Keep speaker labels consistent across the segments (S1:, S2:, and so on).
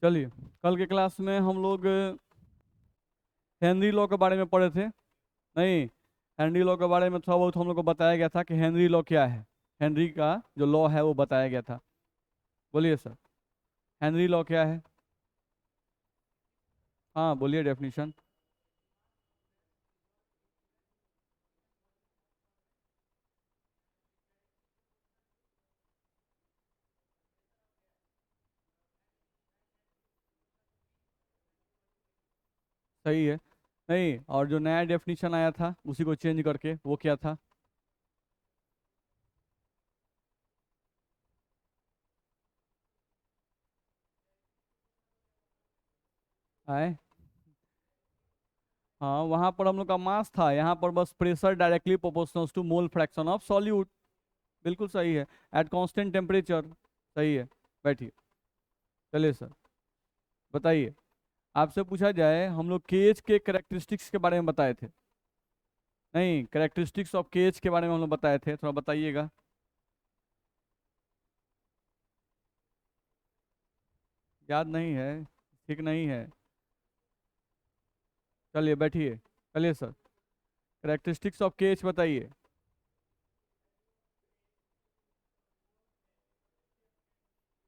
S1: चलिए, कल के क्लास में हम लोग हेनरी लॉ के बारे में पढ़े थे। नहीं, हेनरी लॉ के बारे में थोड़ा बहुत हम लोग को बताया गया था कि हेनरी लॉ क्या है। हेनरी का जो लॉ है वो बताया गया था। बोलिए सर, हेनरी लॉ क्या है? हाँ बोलिए डेफिनेशन। सही है। नहीं, और जो नया डेफिनेशन आया था उसी को चेंज करके वो क्या था? आए, हाँ वहां पर हम लोग का मास था, यहाँ पर बस pressure directly proportional to mole fraction of solute. बिल्कुल सही है, एट कांस्टेंट टेम्परेचर। सही है। बैठिए। चलिए सर, बताइए। आपसे पूछा जाए, हम लोग केज के कैरेक्टरिस्टिक्स के बारे में बताए थे। नहीं, कैरेक्टरिस्टिक्स ऑफ केज के बारे में हम लोग बताए थे, थोड़ा बताइएगा। याद नहीं है? ठीक नहीं है। चलिए बैठिए। चलिए सर, कैरेक्टरिस्टिक्स ऑफ केज बताइए।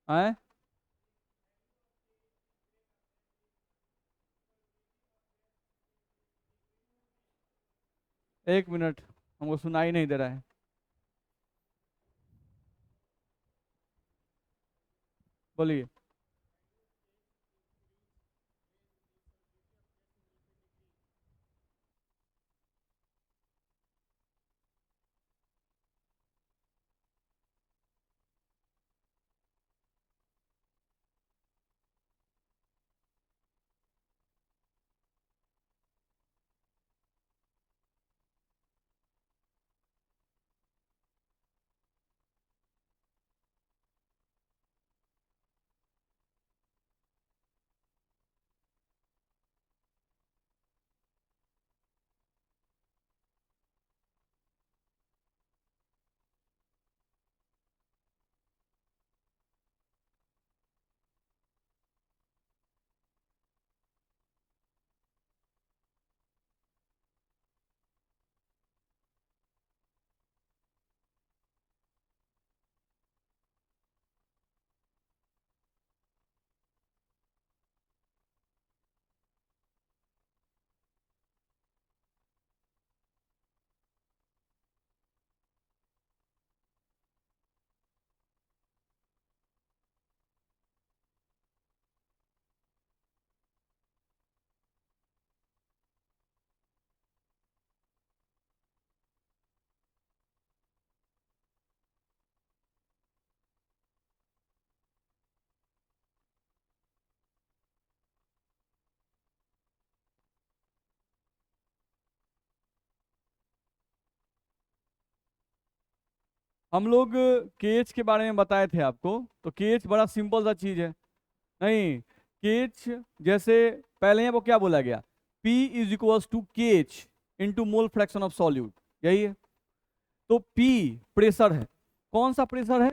S1: आए, 1 मिनट, हमको सुनाई नहीं दे रहा है। बोलिए। हम लोग केज के बारे में बताए थे आपको। तो केज बड़ा सिंपल सा चीज है। नहीं, केज जैसे पहले यहाँ पर क्या बोला गया, P इज इक्वल्स टू केज into mole fraction of solute, यही है। तो P प्रेशर है। कौन सा प्रेशर है?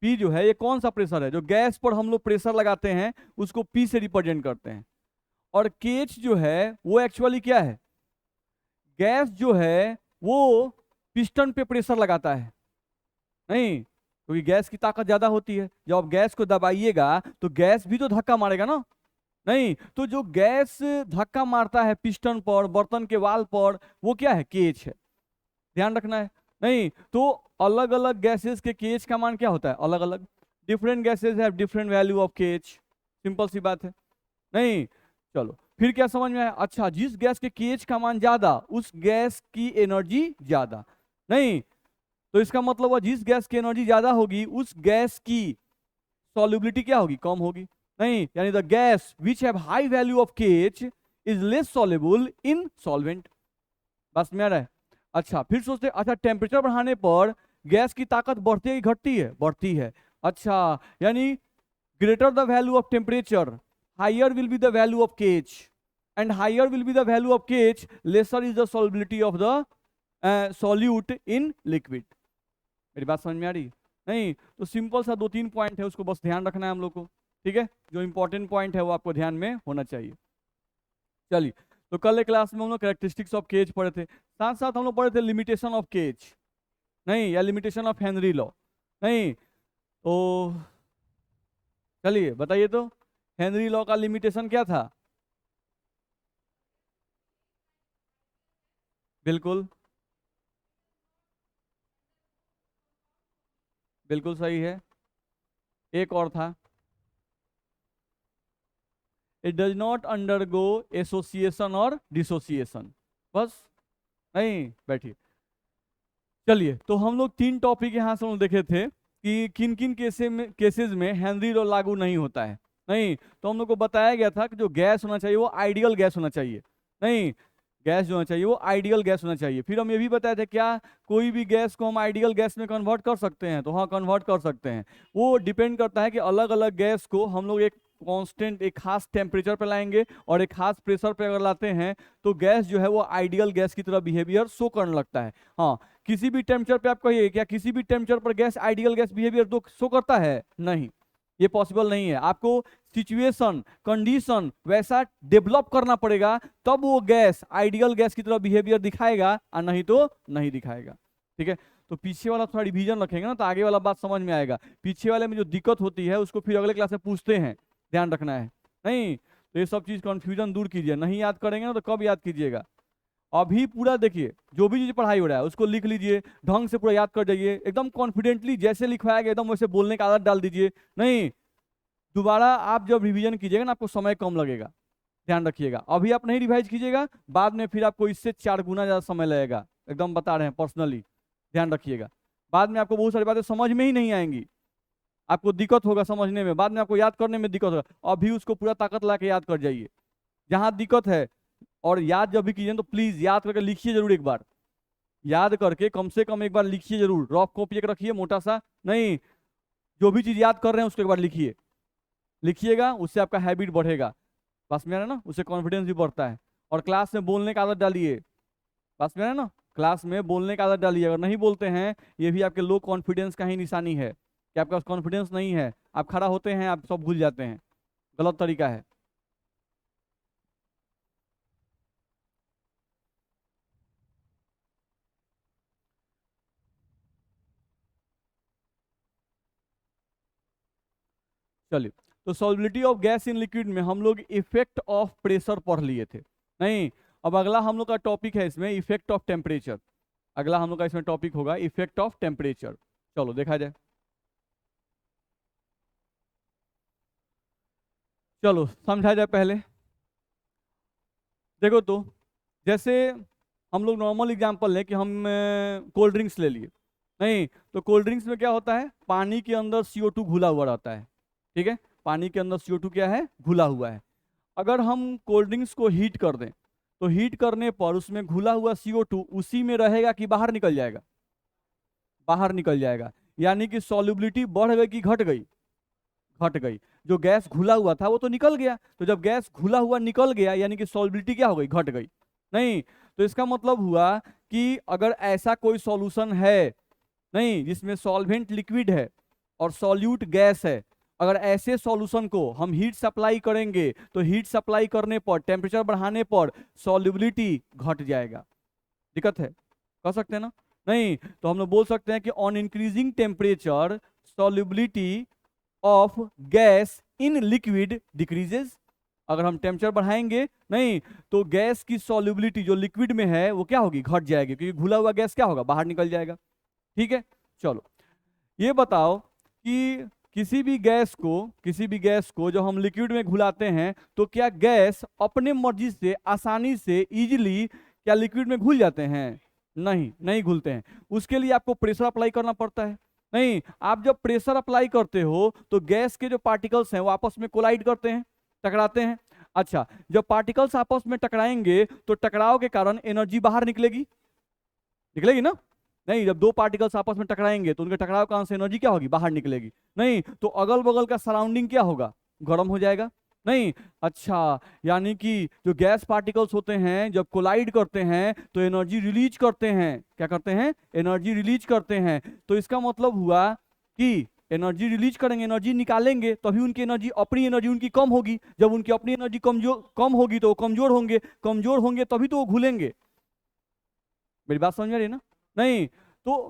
S1: P जो है ये कौन सा प्रेशर है? जो गैस पर हम लोग प्रेशर लगाते हैं उसको P से रिप्रेजेंट करते हैं। और केज जो है वो एक्चुअली क्या है? गैस जो है वो पिस्टन पे प्रेशर लगाता है। नहीं, क्योंकि गैस की ताकत ज्यादा होती है। जब आप गैस को दबाइएगा तो गैस भी तो धक्का मारेगा ना। नहीं, तो जो गैस धक्का मारता है पिस्टन पर, बर्तन के वाल पर, वो क्या है? केज है। ध्यान रखना है। नहीं, तो अलग अलग गैसेस के केज का मान क्या होता है? अलग अलग। Different gases have different value of KH. Simple सी बात है। नहीं, चलो फिर क्या समझ में आया? अच्छा, जिस गैस के केज का मान ज्यादा उस गैस की एनर्जी ज्यादा। नहीं, तो इसका मतलब हुआ जिस गैस की एनर्जी ज्यादा होगी उस गैस की सॉल्युबिलिटी क्या होगी? कम होगी। नहीं, यानी the gas which have high value of KH is less soluble in solvent. बस में आ रहा है? अच्छा, फिर सोचते हैं, अच्छा टेम्परेचर बढ़ाने पर गैस की ताकत बढ़ती है कि घटती है? बढ़ती है। अच्छा, यानी greater the value of temperature higher will be the value of KH, and higher will be the value of KH lesser is the solubility of the solute in liquid. मेरी बात समझ में आ रही? नहीं, तो सिंपल सा 2-3 पॉइंट है, उसको बस ध्यान रखना है हम लोग को। ठीक है, जो इंपॉर्टेंट पॉइंट है वो आपको ध्यान में होना चाहिए। चलिए, तो कल के क्लास में हम लोग कैरेक्टरिस्टिक्स ऑफ केज पढ़े थे, साथ साथ हम लोग पढ़े थे लिमिटेशन ऑफ केज, नहीं, या लिमिटेशन ऑफ हेनरी लॉ, नहीं, तो चलिए बताइए तो हेनरी लॉ का लिमिटेशन क्या था? बिल्कुल, बिल्कुल सही है। एक और था, it does not undergo association और डिसोसिएशन। बस, नहीं, बैठिए। चलिए, तो हम लोग 3 टॉपिक यहाँ से हम लोग देखे थे कि किन किन केसेस में हेनरी लॉ लागू नहीं होता है। नहीं, तो हम लोग को बताया गया था कि जो गैस होना चाहिए वो आइडियल गैस होना चाहिए, नहीं, गैस जो होना चाहिए वो आइडियल गैस होना चाहिए। फिर हम ये भी बताए थे क्या कोई भी गैस को हम आइडियल गैस में कन्वर्ट कर सकते हैं, तो हाँ, कन्वर्ट कर सकते हैं। वो डिपेंड करता है कि अलग अलग गैस को हम लोग एक कांस्टेंट, एक खास टेम्परेचर पे लाएंगे और एक खास प्रेशर पे अगर लाते हैं तो गैस जो है वो आइडियल गैस की तरह बिहेवियर शो करने लगता है। हाँ, किसी भी टेम्परेचर पे आप कहिए क्या किसी भी टेम्परेचर पर गैस आइडियल गैस बिहेवियर तो शो करता है? नहीं, ये पॉसिबल नहीं है। आपको सिचुएशन, कंडीशन वैसा डेवलप करना पड़ेगा, तब वो गैस आइडियल गैस की तरह बिहेवियर दिखाएगा, और नहीं तो नहीं दिखाएगा। ठीक है, तो पीछे वाला थोड़ा रिवीजन रखेंगे ना तो आगे वाला बात समझ में आएगा। पीछे वाले में जो दिक्कत होती है उसको फिर अगले क्लास में पूछते हैं, ध्यान रखना है। नहीं, तो ये सब चीज कंफ्यूजन दूर कीजिए, नहीं याद करेंगे ना तो कब याद कीजिएगा? अभी पूरा देखिए, जो भी चीज पढ़ाई हो रहा है उसको लिख लीजिए, ढंग से पूरा याद कर जाइए, एकदम कॉन्फिडेंटली जैसे लिखवाया गया एकदम वैसे बोलने का आदत डाल दीजिए। नहीं, दोबारा आप जब रिवीजन कीजिएगा ना आपको समय कम लगेगा, ध्यान रखिएगा। अभी आप नहीं रिवाइज कीजिएगा, बाद में फिर आपको इससे 4 गुना ज्यादा समय लगेगा, एकदम बता रहे हैं पर्सनली, ध्यान रखिएगा। बाद में आपको बहुत सारी बातें समझ में ही नहीं आएंगी, आपको दिक्कत होगा समझने में, बाद में आपको याद करने में दिक्कत होगा। अभी उसको पूरा ताकत ला के याद कर जाइए जहां दिक्कत है। और याद जब भी कीजिए तो प्लीज याद करके लिखिए जरूर, एक बार याद करके कम से कम एक बार लिखिए जरूर, रफ कॉपी एक रखिए मोटा सा, नहीं, जो भी चीज याद कर रहे हैं उसको एक बार लिखिए, लिखिएगा, उससे आपका हैबिट बढ़ेगा। पास में आ रहा है ना, उससे कॉन्फिडेंस भी बढ़ता है। और क्लास में बोलने का आदत डालिए, पास में आ रहा है ना, क्लास में बोलने का आदत डालिए। अगर नहीं बोलते हैं, ये भी आपके लो कॉन्फिडेंस का ही निशानी है कि आपके पास कॉन्फिडेंस नहीं है, आप खड़ा होते हैं आप सब भूल जाते हैं, गलत तरीका है। चलिए, तो solubility of gas in liquid में हम लोग इफेक्ट ऑफ प्रेशर पढ़ लिए थे, नहीं, अब अगला हम लोग का टॉपिक है इसमें इफेक्ट ऑफ टेम्परेचर। अगला हम लोग का इसमें टॉपिक होगा इफेक्ट ऑफ टेम्परेचर। चलो देखा जाए, चलो समझा जाए पहले। देखो तो जैसे हम लोग नॉर्मल एग्जांपल लें कि हम कोल्ड ड्रिंक्स ले लिए, नहीं, तो कोल्ड ड्रिंक्स में क्या होता है, पानी के अंदर CO2 घुला हुआ रहता है। ठीक है, पानी के अंदर CO2 क्या है, घुला हुआ है। अगर हम कोल्ड ड्रिंक्स को हीट कर दें तो हीट करने पर उसमें घुला हुआ CO2 उसी में रहेगा कि बाहर निकल जाएगा? बाहर निकल जाएगा, यानी कि सॉल्युबिलिटी बढ़ गई कि घट गई? घट गई। जो गैस घुला हुआ था वो तो निकल गया, तो जब गैस घुला हुआ निकल गया यानी कि सॉल्युबिलिटी क्या हो गई, घट गई। नहीं, तो इसका मतलब हुआ कि अगर ऐसा कोई सॉल्यूशन है, नहीं, जिसमें सॉल्वेंट लिक्विड है और सॉल्यूट गैस है, अगर ऐसे सॉल्यूशन को हम हीट सप्लाई करेंगे तो हीट सप्लाई करने पर, टेम्परेचर बढ़ाने पर सॉल्युबिलिटी घट जाएगा। दिक्कत है, कह सकते हैं ना? नहीं, तो हम लोग बोल सकते हैं कि on increasing temperature solubility of gas in liquid decreases. अगर हम टेम्परेचर बढ़ाएंगे, नहीं, तो गैस की सॉल्युबिलिटी जो लिक्विड में है वो क्या होगी, घट जाएगी, क्योंकि घुला हुआ गैस क्या होगा, बाहर निकल जाएगा। ठीक है, चलो ये बताओ कि किसी भी गैस को जो हम लिक्विड में घुलाते हैं तो क्या गैस अपने मर्जी से आसानी से इजीली क्या लिक्विड में घुल जाते हैं? नहीं, नहीं घुलते हैं। उसके लिए आपको प्रेशर अप्लाई करना पड़ता है। नहीं, आप जब प्रेशर अप्लाई करते हो तो गैस के जो पार्टिकल्स हैं वो आपस में कोलाइड करते हैं, टकराते हैं। अच्छा, जब पार्टिकल्स आपस में टकराएंगे तो टकराव के कारण एनर्जी बाहर निकलेगी, निकलेगी ना? नहीं, जब दो पार्टिकल्स आपस में टकराएंगे तो उनके टकराव कारण से एनर्जी क्या होगी, बाहर निकलेगी। नहीं, तो अगल बगल का सराउंडिंग क्या होगा, गर्म हो जाएगा। नहीं, अच्छा, यानी कि जो गैस पार्टिकल्स होते हैं जब कोलाइड करते हैं तो एनर्जी रिलीज करते हैं, क्या करते हैं, एनर्जी रिलीज करते हैं। तो इसका मतलब हुआ कि एनर्जी रिलीज करेंगे, एनर्जी निकालेंगे, तभी उनकी एनर्जी, अपनी एनर्जी उनकी कम होगी। जब उनकी अपनी एनर्जी कम होगी तो वो कमजोर होंगे, कमजोर होंगे तभी तो वो घुलेंगे। मेरी बात समझ में आ रही है ना? नहीं तो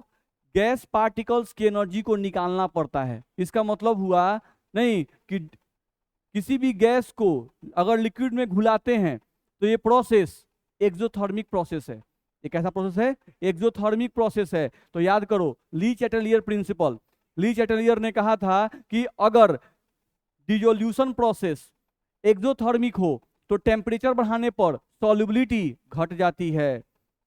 S1: गैस पार्टिकल्स की एनर्जी को निकालना पड़ता है। इसका मतलब हुआ नहीं कि किसी भी गैस को अगर लिक्विड में घुलाते हैं तो ये प्रोसेस एक्सोथर्मिक प्रोसेस है। ये कैसा प्रोसेस है? एक्सोथर्मिक प्रोसेस है। तो याद करो ली चैटलियर प्रिंसिपल। ली चैटलियर ने कहा था कि अगर डिसोल्यूशन प्रोसेस एक्सोथर्मिक हो तो टेम्परेचर बढ़ाने पर सॉल्युबिलिटी घट जाती है।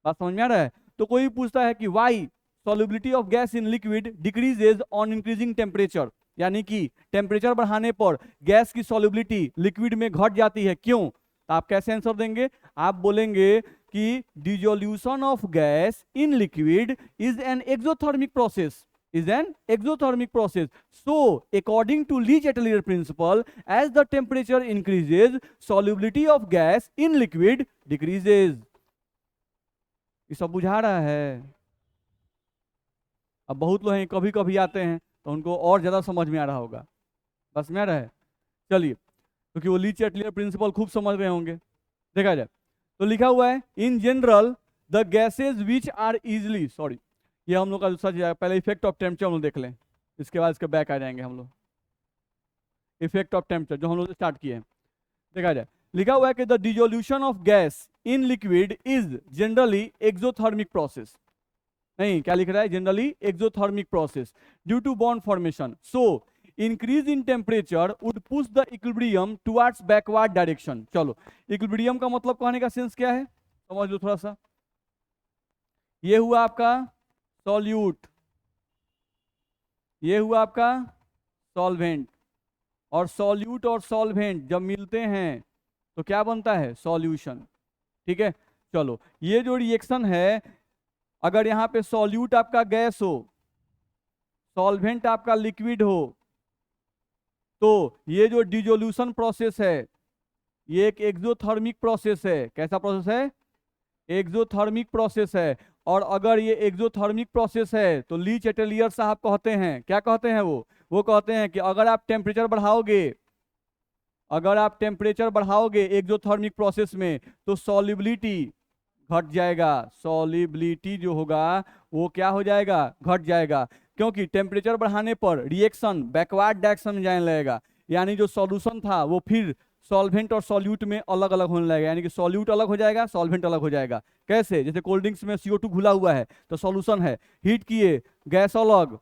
S1: बात समझ में आ रहा है? तो कोई पूछता है कि why solubility of gas in liquid decreases on increasing temperature, यानी कि टेम्परेचर बढ़ाने पर गैस की सॉल्युबिलिटी लिक्विड में घट जाती है, क्यों? तो आप कैसे आंसर देंगे? आप बोलेंगे कि dissolution of gas in liquid is an exothermic process, is an exothermic process. So, according to Lee Chatelier principle, as the temperature increases, solubility of gas in liquid decreases. ये सब बुझा रहा है? अब बहुत लोग हैं कभी कभी आते हैं तो उनको और ज्यादा समझ में आ रहा होगा। बस में आ रहा है? चलिए, क्योंकि वो ली चैटलियर प्रिंसिपल खूब समझ रहे होंगे। देखा जाए तो लिखा हुआ है in general the gases which are easily, sorry ये हम लोग का दूसरा जाएगा, पहले इफेक्ट ऑफ टेम्परेचर हम लोग देख लें, इसके बाद इसके बैक आ जाएंगे हम लोग। इफेक्ट ऑफ टेम्परेचर जो हम लोग स्टार्ट किए हैं, देखा जाए लिखा हुआ है कि the dissolution of gas in liquid is generally exothermic process. नहीं, क्या लिख रहा है? Generally exothermic process due to bond formation. So increase in temperature would push the equilibrium towards backward direction. चलो, इक्विलिब्रियम का मतलब कहने का सेंस क्या है समझ लो थोड़ा सा। ये हुआ आपका सॉल्यूट, ये हुआ आपका सॉल्वेंट, और सॉल्यूट और सॉल्वेंट जब मिलते हैं तो क्या बनता है? सॉल्यूशन। ठीक है, चलो ये जो रिएक्शन है, अगर यहाँ पे सॉल्यूट आपका गैस हो, सॉल्वेंट आपका लिक्विड हो, तो ये जो डिसोल्यूशन प्रोसेस है ये एक एक्सोथर्मिक प्रोसेस है। कैसा प्रोसेस है? एक्सोथर्मिक प्रोसेस है। और अगर ये एक्सोथर्मिक प्रोसेस है तो ली चैटलियर साहब कहते हैं, क्या कहते हैं वो कहते हैं कि अगर आप टेम्परेचर बढ़ाओगे, अगर आप टेम्परेचर बढ़ाओगे एक्सोथर्मिक प्रोसेस में तो सॉल्युबिलिटी घट जाएगा। सॉल्युबिलिटी जो होगा वो क्या हो जाएगा? घट जाएगा, क्योंकि टेम्परेचर बढ़ाने पर रिएक्शन बैकवर्ड डायरेक्शन में जाने लगेगा, यानी जो सॉल्यूशन था वो फिर सॉल्वेंट और सॉल्यूट में अलग अलग होने लगेगा, यानी कि सॉल्यूट अलग हो जाएगा, सॉल्वेंट अलग हो जाएगा। कैसे? जैसे कोल्ड ड्रिंक्स में CO2 घुला हुआ है तो सॉल्यूशन है, हीट किए गैस अलग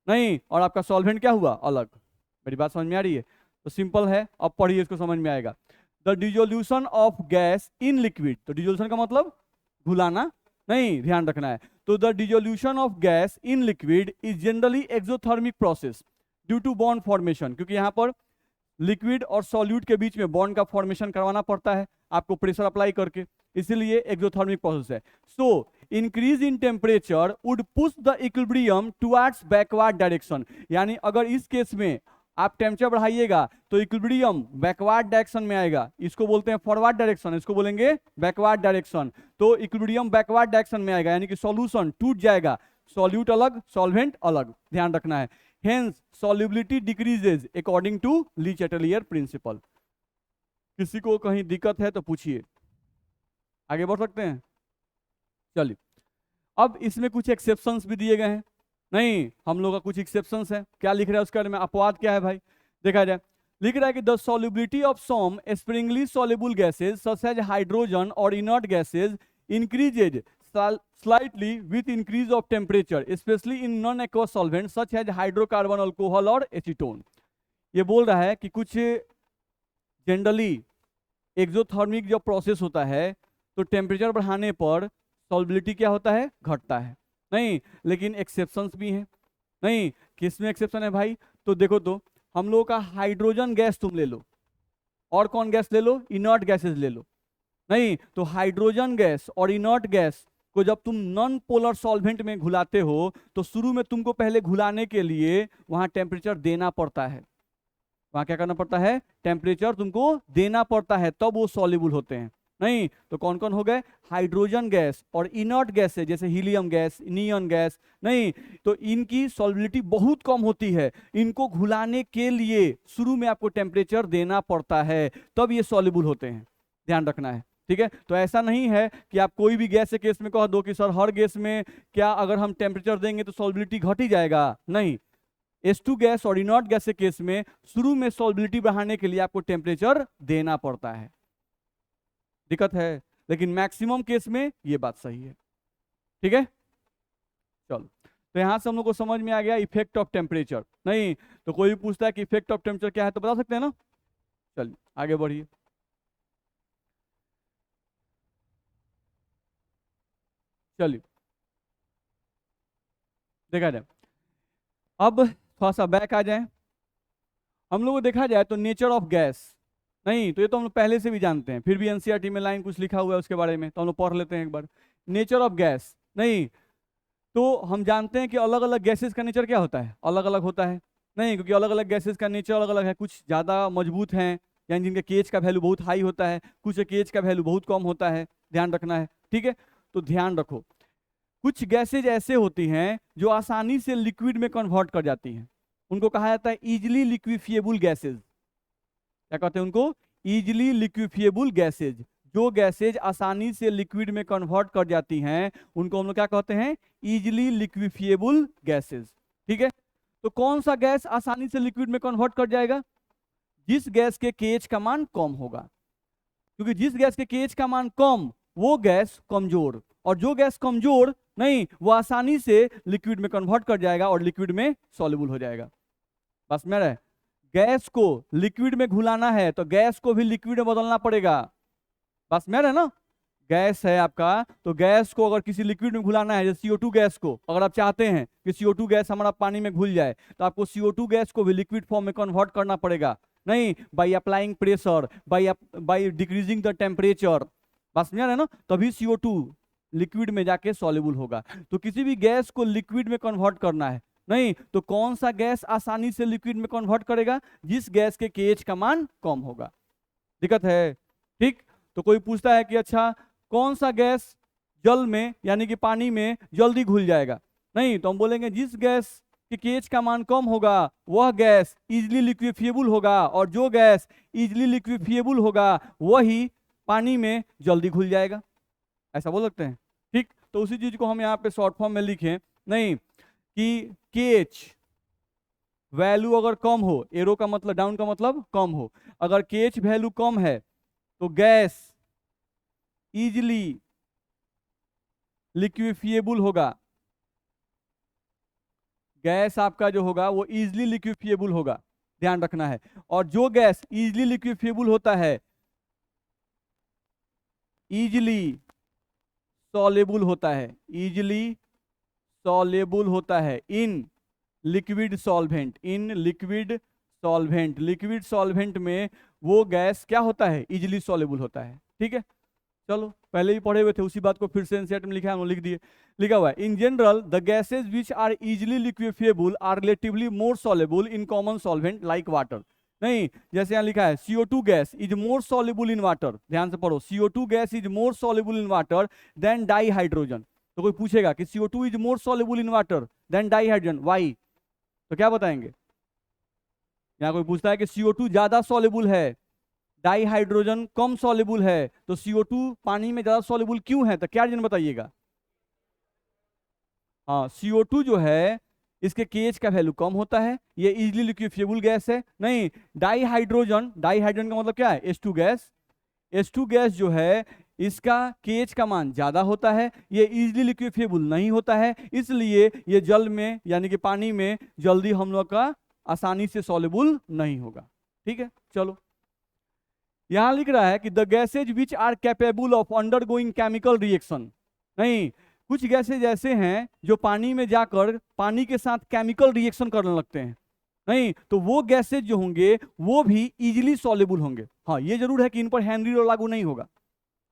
S1: नहीं, और आपका सॉल्वेंट क्या हुआ? अलग। मेरी बात समझ में आ रही है? तो सिंपल है, अब पढ़िए इसको समझ में आएगा। The dissolution of gas in liquid, तो डिसोल्यूशन का मतलब घुलाना नहीं, ध्यान रखना है। तो the dissolution of gas in liquid is generally exothermic process due to bond formation, क्योंकि यहाँ पर लिक्विड और सॉल्यूट के बीच में बॉन्ड का फॉर्मेशन करवाना पड़ता है आपको प्रेशर अप्लाई करके, इसीलिए एक्सोथर्मिक प्रोसेस है। सो increase in temperature would push the equilibrium towards backward direction, यानी अगर इस केस में आप टेम्परेचर बढ़ाइएगा तो इक्विलिब्रियम बैकवर्ड डायरेक्शन में आएगा। इसको बोलते हैं फॉरवर्ड डायरेक्शन, इसको बोलेंगे बैकवर्ड डायरेक्शन। तो इक्विलिब्रियम बैकवर्ड डायरेक्शन में आएगा, यानी कि सॉल्यूशन टूट जाएगा, सॉल्यूट अलग सॉल्वेंट अलग, ध्यान रखना है। Hence, solubility decreases according to Lee Chatelier principle. किसी को कहीं दिक्कत है तो पूछिए, आगे बढ़ सकते हैं। चलिए, अब इसमें कुछ एक्सेप्शंस भी दिए गए हैं। नहीं, हम लोग का कुछ एक्सेप्शंस है। क्या लिख रहा है उसके बारे में? अपवाद क्या है भाई? देखा जाए, लिख रहा है कि the solubility of some sparingly soluble gases such as hydrogen or inert gases increases slightly with increase of temperature, especially in non-aqueous solvents such as hydrocarbon alcohol और acetone। ये बोल रहा है कि कुछ जनरली एक्सोथर्मिक जो प्रोसेस होता है तो टेम्परेचर बढ़ाने पर सॉल्युबिलिटी क्या होता है? घटता है। नहीं, लेकिन एक्सेप्शंस भी हैं। नहीं, किसमें एक्सेप्शन है भाई? तो देखो, तो हम लोगों का हाइड्रोजन गैस तुम ले लो, और कौन गैस ले लो? इनर्ट गैसेस ले लो। नहीं, तो हाइड्रोजन गैस और इनर्ट गैस को जब तुम नॉन पोलर सॉल्वेंट में घुलाते हो तो शुरू में तुमको पहले घुलाने के लिए वहां टेम्परेचर देना पड़ता है। वहां क्या करना पड़ता है? टेम्परेचर तुमको देना पड़ता है, तब वो सॉल्युबल होते हैं। नहीं, तो कौन कौन हो गए? हाइड्रोजन गैस और इनर्ट गैस है, जैसे हीलियम गैस, नियॉन गैस। नहीं, तो इनकी सॉल्युबिलिटी बहुत कम होती है। इनको घुलाने के लिए शुरू में आपको टेम्परेचर देना पड़ता है, तब ये सॉल्युबल होते हैं, ध्यान रखना है। ठीक है, तो ऐसा नहीं है कि आप कोई भी गैस के केस में कह दो कि सर हर गैस में क्या अगर हम टेम्परेचर देंगे तो सॉल्युबिलिटी घट ही जाएगा। नहीं, H2 गैस और इनर्ट गैस के केस में शुरू में सॉल्युबिलिटी बढ़ाने के लिए आपको टेम्परेचर देना पड़ता है, दिक्कत है। लेकिन मैक्सिमम केस में ये बात सही है। ठीक है, चलो, तो यहां से हम लोग को समझ में आ गया इफेक्ट ऑफ टेम्परेचर। नहीं, तो कोई भी पूछता है कि इफेक्ट ऑफ टेम्परेचर क्या है तो बता सकते हैं ना। चलिए आगे बढ़िए। चलिए देखा जाए, अब थोड़ा सा बैक आ जाए। हम लोग को देखा जाए तो नेचर ऑफ गैस, नहीं तो ये तो हम लोग पहले से भी जानते हैं, फिर भी एनसीईआरटी में लाइन कुछ लिखा हुआ है उसके बारे में, तो हम लोग पढ़ लेते हैं एक बार। नेचर ऑफ गैस, नहीं तो हम जानते हैं कि अलग अलग गैसेस का नेचर क्या होता है, अलग अलग होता है। नहीं, क्योंकि अलग अलग गैसेस का नेचर अलग अलग है, कुछ ज़्यादा मजबूत हैं यानी जिनका केएच का वैल्यू बहुत हाई होता है, कुछ केएच का वैल्यू बहुत कम होता है, ध्यान रखना है। ठीक है, तो ध्यान रखो, कुछ गैसेज ऐसे होती हैं जो आसानी से लिक्विड में कन्वर्ट कर जाती हैं, उनको कहा जाता है इजिली लिक्विफिएबल गैसेज। क्या कहते हैं उनको? Easily liquefiable gases. जो गैसेज आसानी से लिक्विड में कन्वर्ट कर जाती हैं उनको हम लोग क्या कहते हैं? Easily liquefiable gases. ठीक है, तो कौन सा गैस आसानी से लिक्विड में कन्वर्ट कर जाएगा? जिस गैस के केएच का मान कम होगा, क्योंकि जिस गैस के केएच का मान कम वो गैस कमजोर, और जो गैस कमजोर नहीं वो आसानी से लिक्विड में कन्वर्ट कर जाएगा और लिक्विड में सॉल्युबल हो जाएगा। बस मेरा गैस को लिक्विड में घुलाना है तो गैस को भी लिक्विड में बदलना पड़ेगा। बस मेरा ना, गैस है आपका, तो गैस को अगर किसी लिक्विड में घुलाना है, जैसे CO2 गैस को अगर आप चाहते हैं कि CO2 गैस हमारा पानी में घुल जाए तो आपको CO2 गैस को भी लिक्विड फॉर्म में कन्वर्ट करना पड़ेगा। नहीं, by applying pressure, by decreasing the temperature. बस मेरा ना, तभी CO2 लिक्विड में जाके सॉल्युबल होगा। तो किसी भी गैस को लिक्विड में कन्वर्ट करना है, नहीं तो कौन सा गैस आसानी से लिक्विड में कन्वर्ट करेगा? जिस गैस के केएच का मान कम होगा। दिक्कत है? ठीक, तो कोई पूछता है कि अच्छा कौन सा गैस जल में यानी कि पानी में जल्दी घुल जाएगा? नहीं, तो हम बोलेंगे जिस गैस के केएच का मान कम होगा वह गैस इजिली लिक्विफिएबल होगा, और जो गैस इजिली लिक्विफिएबल होगा वही पानी में जल्दी घुल जाएगा। ऐसा बोल सकते हैं। ठीक, तो उसी चीज को हम यहाँ पे शॉर्ट फॉर्म में लिखें, नहीं कि केएच वैल्यू अगर कम हो, एरो का मतलब डाउन का मतलब कम हो, अगर केएच वैल्यू कम है तो गैस इजिली लिक्विफिएबल होगा। गैस आपका जो होगा वो इजिली लिक्विफिएबल होगा, ध्यान रखना है। और जो गैस इजिली लिक्विफिएबल होता है, इजिली सॉल्युबल होता है, इजिली सॉल्युबल होता है in liquid solvent, in liquid solvent. Liquid solvent में वो गैस क्या होता है? इजिली सॉल्युबल होता है। ठीक है, चलो पहले भी पढ़े हुए थे, उसी बात को फिर से एनसीईआरटी में लिखा है, लिख दिए। लिखा हुआ है in general the gases which are easily liquefiable are relatively more soluble in common solvent like water. नहीं, जैसे यहाँ लिखा है CO2 gas is more soluble in water, ध्यान से पढ़ो, CO2 gas is more soluble in water than dihydrogen. तो कोई पूछेगा कि CO2 is more soluble in water than dihydrogen, why? तो क्या बताएंगे? यहाँ कोई पूछता है कि CO2 ज्यादा सॉल्युबल है, डाई हाइड्रोजन कम सॉल्युबल है, तो CO2 पानी में ज्यादा सॉल्युबल क्यों है? तो क्या रीजन बताइएगा? हाँ, CO2 जो है इसके केएच का वैल्यू कम होता है, ये इजिली लिक्विफिएबल गैस है। नहीं, डाई हाइड्रोजन, डाई हाइड्रोजन का मतलब क्या है? H2 gas. H2 गैस जो है इसका केएच का मान ज्यादा होता है, ये इजिली लिक्विफिएबल नहीं होता है, इसलिए ये जल में यानी कि पानी में जल्दी हम लोग का आसानी से सॉल्युबल नहीं होगा। ठीक है, चलो यहां लिख रहा है कि the gases which are capable of undergoing chemical reaction. नहीं, कुछ गैसेज ऐसे हैं जो पानी में जाकर पानी के साथ केमिकल रिएक्शन करने लगते हैं। नहीं, तो वो गैसेज जो होंगे वो भी इजीली सॉल्युबल होंगे। हाँ, ये जरूर है कि इन पर हेनरी लॉ लागू नहीं होगा,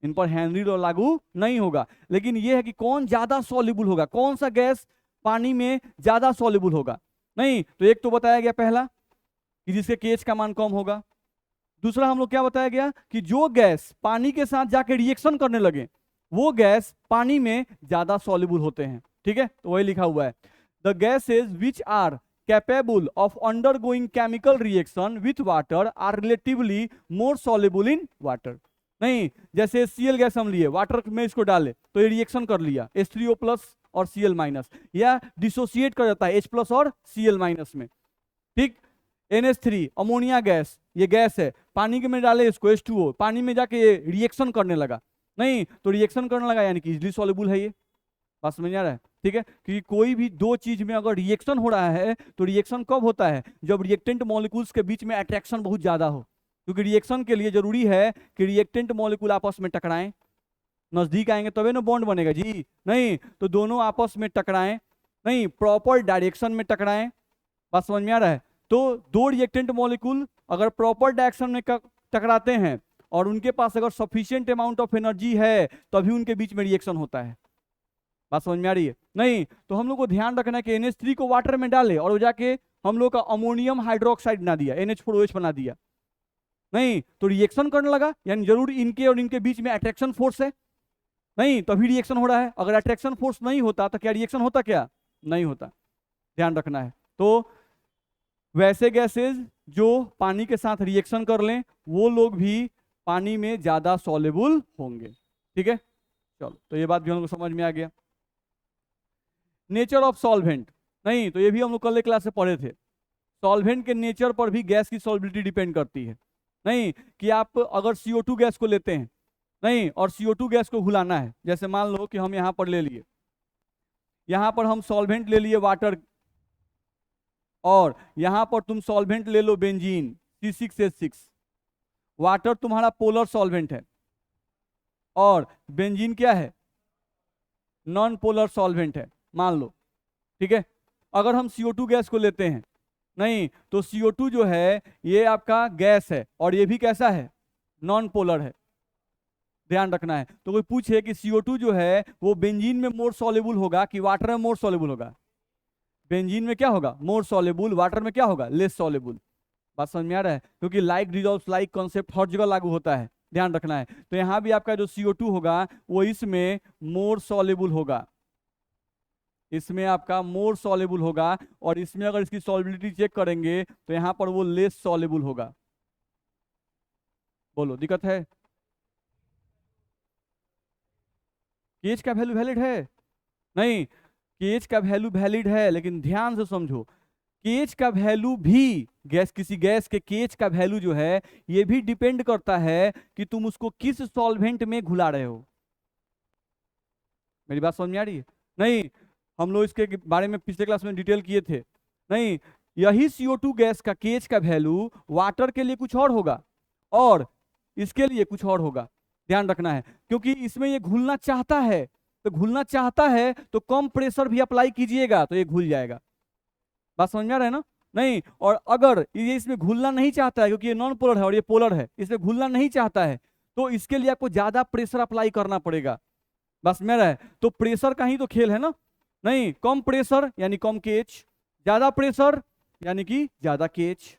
S1: इन पर हेनरी लॉ लागू नहीं होगा, लेकिन ये है कि कौन ज्यादा सॉल्युबल होगा, कौन सा गैस पानी में ज्यादा सॉल्युबल होगा। नहीं, तो एक तो बताया गया पहला कि जिसके केएच का मान कम होगा, दूसरा हम लोग क्या बताया गया कि जो गैस पानी के साथ जाके रिएक्शन करने लगे वो गैस पानी में ज्यादा सॉल्युबल होते हैं, ठीक है, तो वही लिखा हुआ है the gases which are capable of undergoing chemical reaction with water are relatively more soluble in water. नहीं, जैसे Cl गैस हम लिए, वाटर में इसको डाले तो ये रिएक्शन कर लिया H3O+ और Cl-, या डिसोसिएट कर जाता है H+ और Cl- में, ठीक। NH3 अमोनिया गैस, ये गैस है, पानी के में डाले इसको H2O, पानी में जाके ये रिएक्शन करने लगा, नहीं तो रिएक्शन करने लगा यानी कि इजिली सॉल्युबल है ये, बात समझ आ रहा है, ठीक है। क्योंकि कोई भी दो चीज में अगर रिएक्शन हो रहा है तो रिएक्शन कब होता है, जब रिएक्टेंट मॉलिक्यूल्स के बीच में अट्रैक्शन बहुत ज्यादा हो, क्योंकि रिएक्शन के लिए जरूरी है कि रिएक्टेंट मॉलिक्यूल आपस में टकराएं, नजदीक आएंगे तभी ना बॉन्ड बनेगा जी, नहीं तो दोनों आपस में टकराएं, नहीं प्रॉपर डायरेक्शन में टकराएं, बात समझ में आ रहा है। तो दो रिएक्टेंट मॉलिक्यूल अगर प्रॉपर डायरेक्शन में टकराते हैं और उनके पास अगर सफिशिएंट अमाउंट ऑफ एनर्जी है तभी उनके बीच में रिएक्शन होता है, बात समझ में आ रही है। नहीं तो हम लोग को ध्यान रखना है कि NH3 को वाटर में डाले और वो जाके हम लोग का अमोनियम हाइड्रोक्साइड बना दिया, NH4OH बना दिया, नहीं तो रिएक्शन करने लगा यानी जरूर इनके और इनके बीच में अट्रैक्शन फोर्स है, नहीं तभी रिएक्शन हो रहा है। अगर अट्रैक्शन फोर्स नहीं होता तो क्या रिएक्शन होता, क्या नहीं होता, ध्यान रखना है। तो वैसे गैसेज जो पानी के साथ रिएक्शन कर लें वो लोग भी पानी में ज्यादा सॉल्युबल होंगे, ठीक है। चलो तो ये बात भी हम लोग समझ में आ गया। नेचर ऑफ सॉल्वेंट, नहीं तो ये भी हम लोग कल क्लास से पढ़े थे, सॉल्वेंट के नेचर पर भी गैस की सॉल्युबिलिटी डिपेंड करती है, नहीं कि आप अगर CO2 गैस को लेते हैं, नहीं और CO2 गैस को घुलाना है, जैसे मान लो कि हम यहां पर ले लिए, यहां पर हम सॉल्वेंट ले लिए वाटर और यहां पर तुम सॉल्वेंट ले लो बेंजीन C6H6, वाटर तुम्हारा पोलर सॉल्वेंट है और बेंजीन क्या है, नॉन पोलर सॉल्वेंट है मान लो, ठीक है। अगर हम CO2 गैस को लेते हैं, नहीं तो CO2 जो है ये आपका गैस है और ये भी कैसा है, नॉन पोलर है, ध्यान रखना है। तो कोई पूछे कि CO2 जो है वो बेंजीन में मोर सॉल्युबल होगा कि वाटर में मोर सॉल्युबल होगा, बेंजीन में क्या होगा मोर सॉल्युबल, वाटर में क्या होगा लेस सॉल्युबल, बात समझ में आ रहा है। क्योंकि लाइक डिजॉल्व्स लाइक कॉन्सेप्ट हर जगह लागू होता है, ध्यान रखना है। तो यहां भी आपका जो CO2 होगा वो इसमें मोर सॉल्युबल होगा, इसमें आपका मोर सॉल्युबल होगा और इसमें अगर इसकी सॉल्युबिलिटी चेक करेंगे तो यहां पर वो लेस सॉल्युबल होगा। बोलो दिक्कत है, केएच का वैल्यू वैलिड है, नहीं केएच का वैल्यू वैलिड है लेकिन ध्यान से समझो केएच का वैल्यू भी गैस, किसी गैस के केएच का वैल्यू जो है ये भी डिपेंड करता है कि तुम उसको किस सॉल्वेंट में घुला रहे हो, मेरी बात समझ में आ रही है। नहीं हम लोग इसके बारे में पिछले क्लास में डिटेल किए थे, नहीं यही CO2 गैस का केएच का वैल्यू वाटर के लिए कुछ और होगा और इसके लिए कुछ और होगा, ध्यान रखना है। क्योंकि इसमें ये घुलना चाहता है, तो घुलना चाहता है तो कम प्रेशर भी अप्लाई कीजिएगा तो ये घुल जाएगा, बात समझ में आ रहा है ना। नहीं और अगर ये इसमें घुलना नहीं चाहता है क्योंकि ये नॉन पोलर है और ये पोलर है, इसमें घुलना नहीं चाहता है तो इसके लिए आपको ज्यादा प्रेशर अप्लाई करना पड़ेगा, बस में रहा है। तो प्रेशर का ही तो खेल है ना, नहीं कम प्रेशर यानी कम केएच, ज्यादा प्रेशर यानी कि ज्यादा केएच,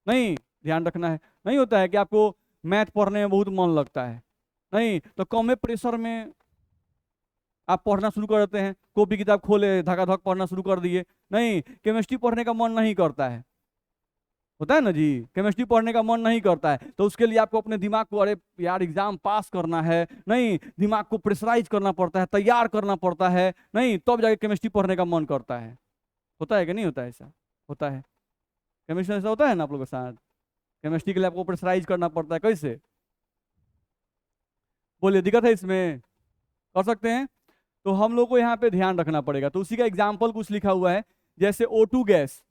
S1: नहीं ध्यान रखना है। नहीं होता है कि आपको मैथ पढ़ने में बहुत मन लगता है, नहीं तो कम प्रेशर में आप पढ़ना शुरू कर देते हैं, कॉपी किताब खोले धकाधक पढ़ना शुरू कर दिए, नहीं केमिस्ट्री पढ़ने का मन नहीं करता है, होता है ना जी, केमिस्ट्री पढ़ने का मन नहीं करता है तो उसके लिए आपको अपने दिमाग को अरे यार एग्जाम पास करना है, नहीं दिमाग को प्रेशराइज करना पड़ता है, तैयार करना पड़ता है, नहीं तब जाके केमिस्ट्री पढ़ने का मन करता है, होता है कि नहीं होता है, ऐसा होता है केमिस्ट्री, ऐसा होता है ना आप लोगों के साथ, केमिस्ट्री के लिए आपको प्रेशराइज करना पड़ता है, कैसे बोलिए दिक्कत है इसमें, कर सकते हैं। तो हम लोग को यहाँ पे ध्यान रखना पड़ेगा, तो उसी का एग्जाम्पल कुछ लिखा हुआ है, जैसे O2 gas,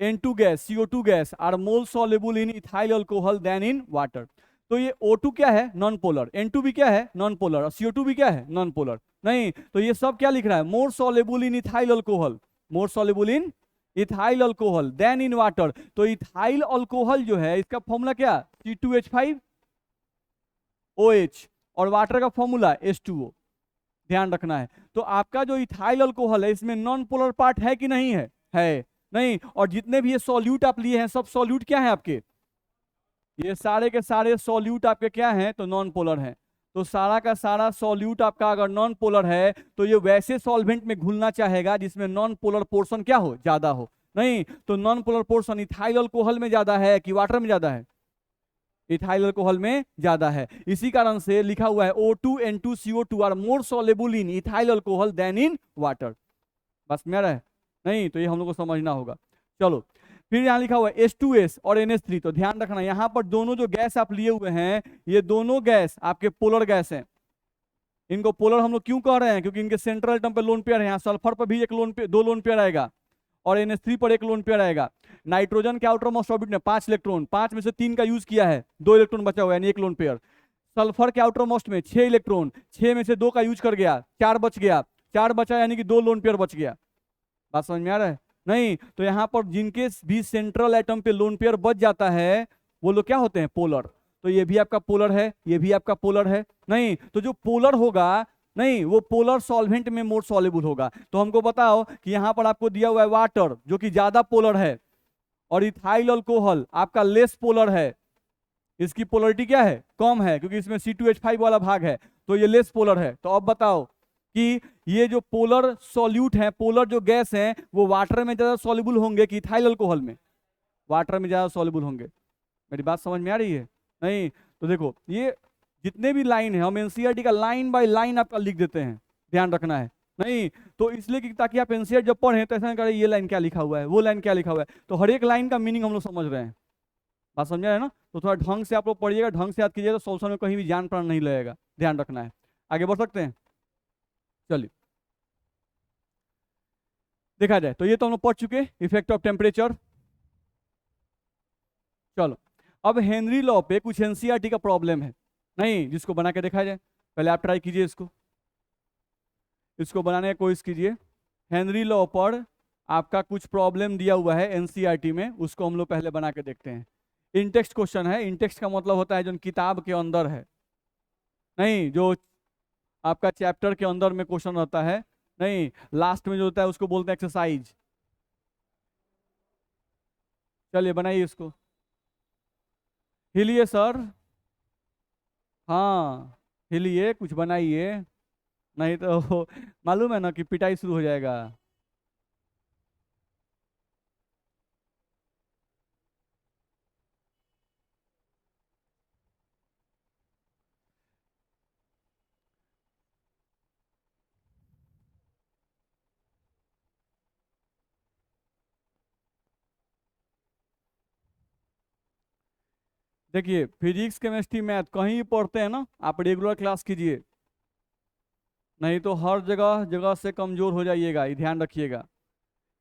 S1: N2 gas, CO2 gas are more soluble in ethyl alcohol than in water. तो ये O2 क्या है नॉन पोलर, N2 भी क्या है नॉन पोलर और CO2 भी क्या है नॉन पोलर, नहीं तो ये सब क्या लिख रहा है more soluble in ethyl alcohol, more soluble in ethyl alcohol than in water. तो इथाइल अल्कोहल जो है इसका फॉर्मूला क्या C2H5OH और वाटर का फॉर्मूला H2O, ध्यान रखना है। तो आपका जो इथाइल अल्कोहल है इसमें नॉन पोलर पार्ट है कि नहीं है, है नहीं, और जितने भी ये सॉल्यूट आप लिए हैं सब सॉल्यूट क्या है आपके, ये सारे के सारे सॉल्यूट आपके क्या हैं, तो नॉन पोलर हैं। तो सारा का सारा सॉल्यूट आपका अगर नॉन पोलर है तो ये वैसे सॉल्वेंट में घुलना चाहेगा जिसमें नॉन पोलर पोर्शन क्या हो, ज्यादा हो। नहीं तो non polar portion ethyl alcohol में ज्यादा है कि वाटर में ज्यादा है, इथाइल अल्कोहल में ज्यादा है। इसी कारण से लिखा हुआ है O2N2CO2 are more soluble in ethyl alcohol than in water. बस मेरा है, नहीं तो ये हम लोग को समझना होगा। चलो फिर यहाँ लिखा हुआ है H2S और NH3। तो ध्यान रखना यहाँ पर दोनों जो गैस आप लिए हुए हैं ये दोनों गैस आपके पोलर गैस हैं। इनको पोलर हम लोग क्यों कह रहे हैं, क्योंकि इनके सेंट्रल एटम पे लोन पेयर है। यहाँ सल्फर पर भी एक लोन पे 2 लोन पेयर आएगा और NH3 पर 1 लोन पेयर आएगा। नाइट्रोजन के आउटर मोस्ट ऑर्बिट में 5 इलेक्ट्रॉन, 5 में से 3 का यूज किया है, 2 इलेक्ट्रॉन बचा हुआ है यानी 1 लोन पेयर। सल्फर के आउटर मोस्ट में 6 इलेक्ट्रॉन, 6 में से 2 का यूज कर गया, 4 बच गया, 4 बचा यानी कि 2 लोन पेयर बच गया। बात समझ में आ रहा है? नहीं तो यहाँ पर जिनके भी सेंट्रल एटम पे लोन पेयर बच जाता है वो लोग क्या होते हैं, पोलर। तो ये भी आपका पोलर है, ये भी आपका पोलर है। नहीं तो जो पोलर होगा, नहीं वो पोलर सॉल्वेंट में मोर सॉल्युबल होगा। तो हमको बताओ कि यहाँ पर आपको दिया हुआ है वाटर जो कि ज्यादा पोलर है और इथाइल अल्कोहल आपका लेस पोलर है। इसकी पोलरिटी क्या है, कम है, क्योंकि इसमें C2H5 वाला भाग है, तो ये लेस पोलर है। तो अब बताओ कि ये जो पोलर सॉल्यूट है, पोलर जो गैस हैं वो वाटर में ज्यादा सॉल्युबल होंगे कि इथाइल अल्कोहल में, वाटर में ज्यादा सॉल्युबल होंगे। मेरी बात समझ में आ रही है? नहीं तो देखो ये जितने भी लाइन है हम एनसीईआरटी का लाइन बाय लाइन आपका लिख देते हैं, ध्यान रखना है। नहीं तो इसलिए कि ताकि आप एनसीईआरटी जब पढ़ें तो ऐसा नहीं करें ये लाइन क्या लिखा हुआ है, वो लाइन क्या लिखा हुआ है। तो हर एक लाइन का मीनिंग हम लोग समझ रहे हैं। बात समझ रहे हैं ना? तो थोड़ा ढंग से आप लोग पढ़िएगा, ढंग से याद कीजिएगा, तो सोल्यूशन में कहीं भी जान प्राण नहीं लगेगा, ध्यान रखना है। आगे बढ़ सकते हैं? चलिए देखा जाए तो ये तो हम लोग पढ़ चुके इफेक्ट ऑफ टेम्परेचर। चलो अब हेनरी लॉ पे कुछ एनसीईआरटी का प्रॉब्लम है, नहीं जिसको बना के देखा जाए। पहले आप ट्राई कीजिए इसको बनाने की कोशिश कीजिए। हेनरी लॉ पर आपका कुछ प्रॉब्लम दिया हुआ है एनसीईआरटी में, उसको हम लोग पहले बना के देखते हैं। इनटेक्स्ट क्वेश्चन है, इनटेक्स्ट का मतलब होता है जो किताब के अंदर है, नहीं जो आपका चैप्टर के अंदर में क्वेश्चन रहता है, नहीं लास्ट में जो होता है उसको बोलते हैं एक्सरसाइज। चलिए बनाइए इसको, हिलिए सर, हाँ हिलिए, कुछ बनाइए, नहीं तो मालूम है ना कि पिटाई शुरू हो जाएगा। देखिए फिजिक्स केमिस्ट्री मैथ कहीं पढ़ते हैं ना, आप रेगुलर क्लास कीजिए, नहीं तो हर जगह जगह से कमजोर हो जाइएगा, ये ध्यान रखिएगा।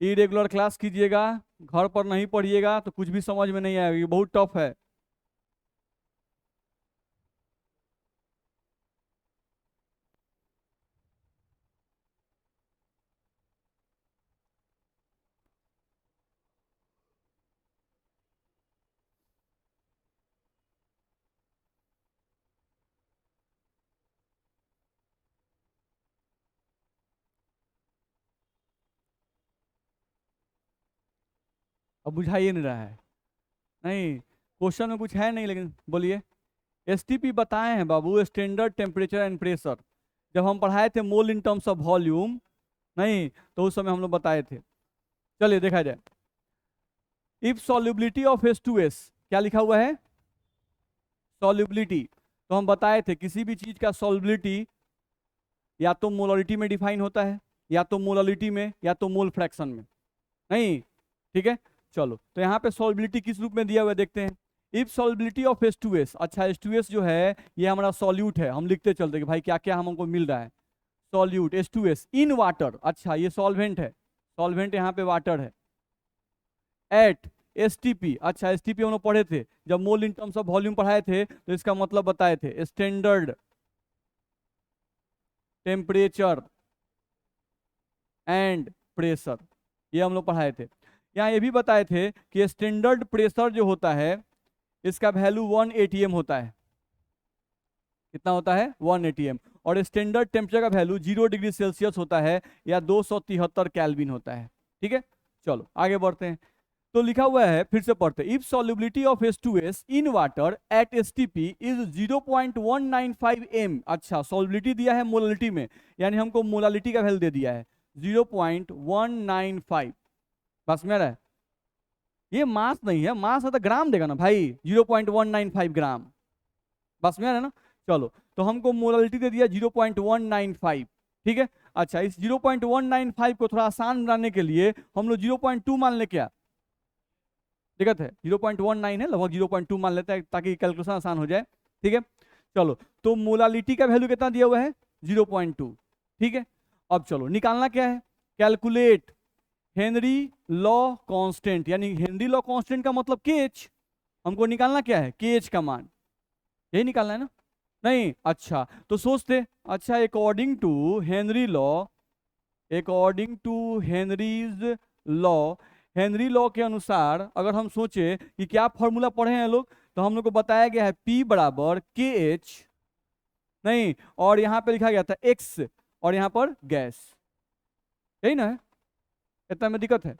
S1: इरेगुलर क्लास कीजिएगा, घर पर नहीं पढ़िएगा तो कुछ भी समझ में नहीं आएगा, ये बहुत टफ है। अब बुझाइए नहीं रहा है, नहीं क्वेश्चन में कुछ है नहीं, लेकिन बोलिए। एसटीपी बताए हैं बाबू, स्टैंडर्ड टेम्परेचर एंड प्रेशर, जब हम पढ़ाए थे मोल इन टर्म्स ऑफ वॉल्यूम, नहीं तो उस समय हम लोग बताए थे। चलिए देखा जाए, इफ सॉल्युबिलिटी ऑफ H2S, क्या लिखा हुआ है, सॉल्युबिलिटी। तो हम बताए थे किसी भी चीज का सॉल्युबिलिटी या तो मोलरिटी में डिफाइन होता है, या तो मोलरिटी में, या तो मोल फ्रैक्शन में, नहीं ठीक है। चलो तो यहाँ पे सॉल्युबिलिटी किस रूप में दिया हुआ है देखते हैं। इफ सॉल्युबिलिटी ऑफ H2S, अच्छा H2S जो है ये हमारा सॉल्यूट है, हम लिखते चलते कि भाई क्या क्या हमको मिल रहा है। सॉल्यूट H2S इन वाटर, अच्छा ये सॉल्वेंट है, सॉल्वेंट यहाँ पे वाटर है। एट STP, अच्छा STP हम लोग पढ़े थे जब मोल इन टर्म्स ऑफ वॉल्यूम पढ़ाए थे, तो इसका मतलब बताए थे स्टैंडर्ड टेम्परेचर एंड प्रेशर, ये हम लोग पढ़ाए थे। यहाँ ये भी बताए थे कि स्टैंडर्ड प्रेशर जो होता है इसका वैल्यू 1 atm होता है, कितना होता है 1 atm, और स्टैंडर्ड टेम्परेचर का वैल्यू 0 डिग्री सेल्सियस होता है या 273 केल्विन होता है, ठीक है। चलो आगे बढ़ते हैं। तो लिखा हुआ है, फिर से पढ़ते, if solubility of H2S in water at STP is 0.195 m। अच्छा, सॉल्युबिलिटी दिया है मोलालिटी में, यानी हमको मोलालिटी का वैल्यू दे दिया है 0.195। बस में रहा है, ये मास नहीं है, मास है तो ग्राम देगा ना भाई, 0.195 ग्राम। बस में आ रहा है ना। चलो, तो हमको मोलालिटी दे दिया 0.195, ठीक है। अच्छा, इस 0.195 को थोड़ा आसान बनाने के लिए हम लोग 0.2 मान ले, क्या दिक्कत है? 0.19 है, लगभग 0.2 मान लेते हैं ताकि कैलकुलेशन आसान हो जाए, ठीक है। चलो, तो मोलालिटी का वैल्यू कितना दिया हुआ है? 0.2, ठीक है। अब चलो निकालना क्या है, कैलकुलेट हेनरी लॉ कांस्टेंट, यानी हेनरी लॉ कांस्टेंट का मतलब केएच। हमको निकालना क्या है? केएच का मान, यही निकालना है ना? नहीं, अच्छा तो सोचते, अच्छा according to Henry law, according to Henry's law, Henry law के अनुसार अगर हम सोचे कि क्या फॉर्मूला पढ़े हैं लोग, तो हम लोग को बताया गया है P बराबर के एच, नहीं, और यहां पे लिखा गया था X, और यहां पर गैस, यही ना है? इतना में दिक्कत है?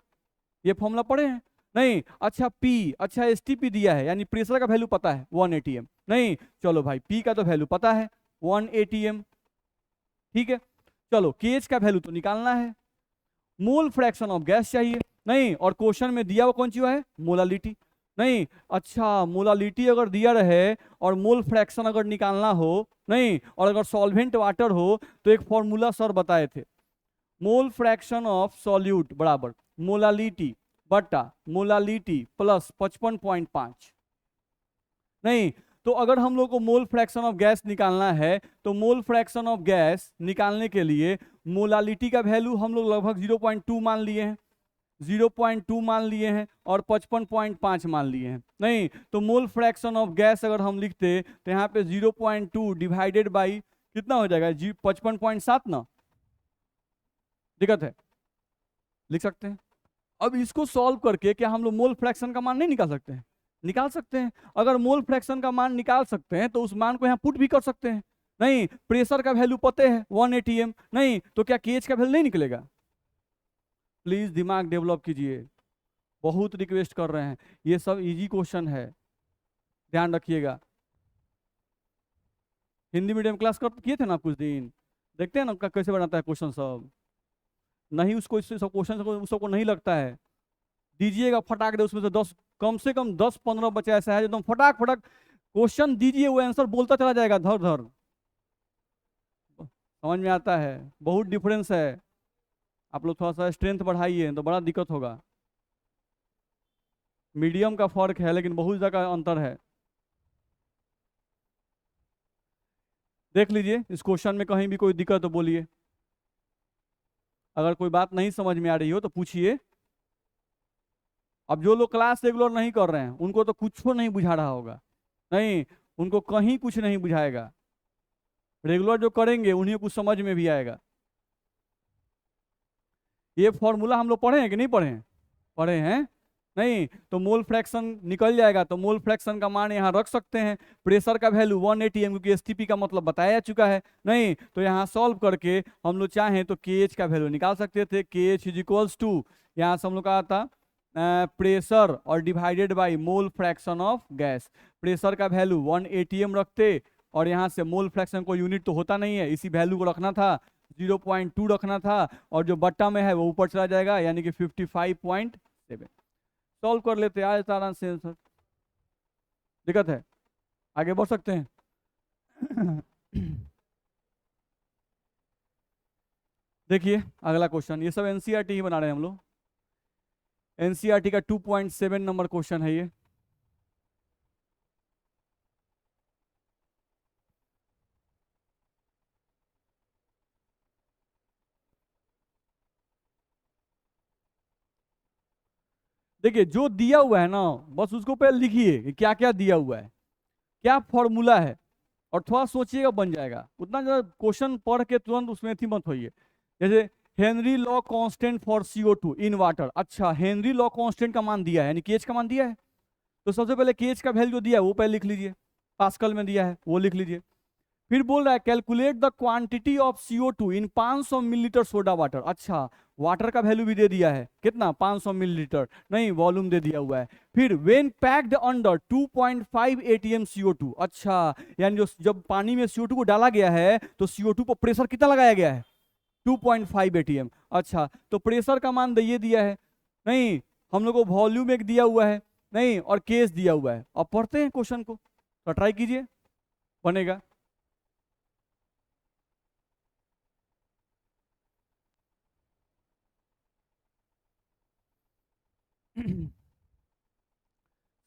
S1: ये फॉर्मूला पढ़े हैं? नहीं, अच्छा P, अच्छा STP दिया है, यानी प्रेशर का वैल्यू पता है 1 atm, नहीं, चलो भाई P का तो वैल्यू पता है 1 atm, ठीक है। चलो केएच का वैल्यू तो निकालना है, मोल फ्रैक्शन ऑफ गैस चाहिए, नहीं, और क्वेश्चन में दिया हुआ कौन सी है? मोलालिटी, नहीं, अच्छा मोलालिटी अगर दिया रहे और मोल फ्रैक्शन अगर निकालना हो, नहीं, और अगर सॉल्वेंट वाटर हो, तो एक फॉर्मूला सर बताए थे, मोल फ्रैक्शन ऑफ सॉल्यूट बराबर मोलालिटी बटा मोलालिटी प्लस 55.5, नहीं, तो अगर हम लोग को मोल फ्रैक्शन ऑफ गैस निकालना है, तो मोल फ्रैक्शन ऑफ गैस निकालने के लिए मोलालिटी का वैल्यू हम लोग लगभग 0.2 मान लिए हैं, 0.2 मान लिए हैं, और 55.5 मान लिए हैं, नहीं, तो मोल फ्रैक्शन ऑफ गैस अगर हम लिखते तो यहाँ पे 0.2 डिवाइडेड बाई कितना हो जाएगा? 55.7 ना, दिक्कत है? लिख सकते हैं। अब इसको सॉल्व करके क्या हम लोग मोल फ्रैक्शन का मान नहीं निकाल सकते हैं? निकाल सकते हैं। अगर मोल फ्रैक्शन का मान निकाल सकते हैं तो उस मान को यहाँ पुट भी कर सकते हैं, नहीं, प्रेशर का वैल्यू पता है 1 atm, नहीं, तो क्या केएच का वैल्यू नहीं निकलेगा? प्लीज दिमाग डेवलप कीजिए, बहुत रिक्वेस्ट कर रहे हैं, ये सब इजी क्वेश्चन है, ध्यान रखिएगा। हिंदी मीडियम क्लास कर किए थे ना कुछ दिन, देखते हैं ना कैसे बनाता है क्वेश्चन सब, नहीं उसको इससे सब क्वेश्चन सबको नहीं लगता है, दीजिएगा फटाक दे, उसमें से 10, कम से कम 10-15 बच्चा ऐसा है एकदम फटाक फटाक क्वेश्चन दीजिए, वो आंसर बोलता चला जाएगा धर धर, समझ में आता है? बहुत डिफरेंस है, आप लोग थोड़ा सा स्ट्रेंथ बढ़ाइए तो बड़ा दिक्कत होगा। मीडियम का फर्क है लेकिन बहुत ज़्यादा अंतर है। देख लीजिए इस क्वेश्चन में कहीं भी कोई दिक्कत तो बोलिए, अगर कोई बात नहीं समझ में आ रही हो तो पूछिए। अब जो लोग क्लास रेगुलर नहीं कर रहे हैं उनको तो कुछ नहीं बुझा रहा होगा, नहीं, उनको कहीं कुछ नहीं बुझाएगा, रेगुलर जो करेंगे उन्हें कुछ समझ में भी आएगा। ये फॉर्मूला हम लोग पढ़े हैं कि नहीं पढ़े हैं? पढ़े हैं, नहीं, तो मोल फ्रैक्शन निकल जाएगा, तो मोल फ्रैक्शन का मान यहाँ रख सकते हैं, प्रेशर का वैल्यू 1 atm, क्योंकि एसटीपी का मतलब बताया चुका है, नहीं, तो यहाँ सॉल्व करके हम लोग चाहें तो केएच का वैल्यू निकाल सकते थे, केएच इज इक्वल्स टू, यहाँ से हम लोग का आता प्रेशर और divided by mole fraction of gas, pressure का वैल्यू 1 atm रखते, और यहाँ से मोल फ्रैक्शन को यूनिट तो होता नहीं है, इसी वैल्यू को रखना था, 0.2 रखना था, और जो बट्टा में है वो ऊपर चला जाएगा, यानी कि 55.7। सॉल्व कर लेते आज आराम से आंसर, दिक्कत है? आगे बढ़ सकते हैं। देखिए अगला क्वेश्चन, ये सब एनसीईआरटी ही बना रहे हैं हम लोग, एनसीईआरटी का 2.7 नंबर क्वेश्चन है ये। देखिए जो दिया हुआ है ना, बस उसको पहले लिखिए कि क्या क्या दिया हुआ है, क्या फॉर्मूला है, और थोड़ा सोचिएगा बन जाएगा, उतना ज्यादा क्वेश्चन पढ़ के तुरंत उसमें थी मत होइए। जैसे Henry law constant for CO2 in water, अच्छा हेनरी लॉ कांस्टेंट का मान दिया है, यानी केएच का मान दिया है, तो सबसे पहले केएच का वैल्यू दिया है वो पहले लिख लीजिए, पास्कल में दिया है वो लिख लीजिए, फिर बोल रहा है calculate the quantity of CO2 in 500 millilitre soda water. अच्छा, वाटर का वैल्यू भी दे दिया है, कितना, 500 मिलीलीटर, नहीं वॉल्यूम दे दिया हुआ है। फिर when packed under 2.5 ATM CO2। अच्छा, यानी जो जब पानी में CO2 को डाला गया है तो CO2 पर प्रेशर कितना लगाया गया है, 2.5 ATM। अच्छा, तो प्रेशर का मान ये दिया है, नहीं हम लोग को वॉल्यूम एक दिया हुआ है, नहीं और केस दिया हुआ है। अब पढ़ते हैं क्वेश्चन को, तो ट्राई कीजिए, बनेगा।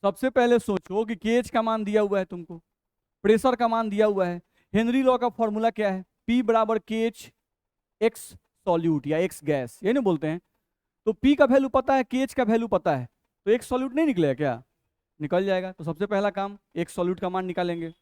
S1: सबसे पहले सोचो कि केएच का मान दिया हुआ है तुमको, प्रेशर का मान दिया हुआ है। हेनरी लॉ का फॉर्मूला क्या है, P बराबर KH एक्स सॉल्यूट या एक्स गैस, ये नहीं बोलते हैं। तो P का वैल्यू पता है, KH का वैल्यू पता है, तो एक सॉल्यूट नहीं निकलेगा क्या, निकल जाएगा। तो सबसे पहला काम एक सॉल्यूट का मान निकालेंगे।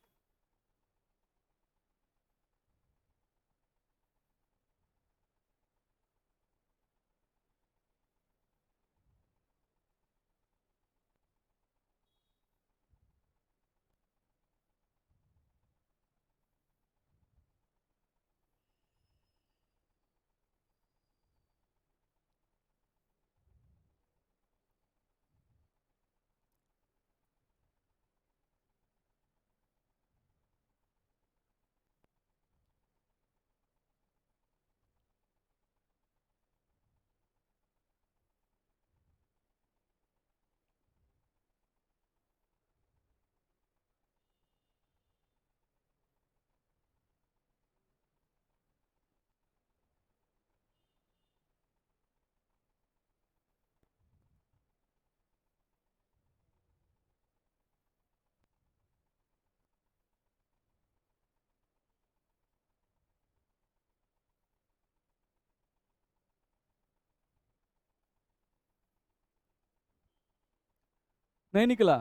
S1: नहीं निकला,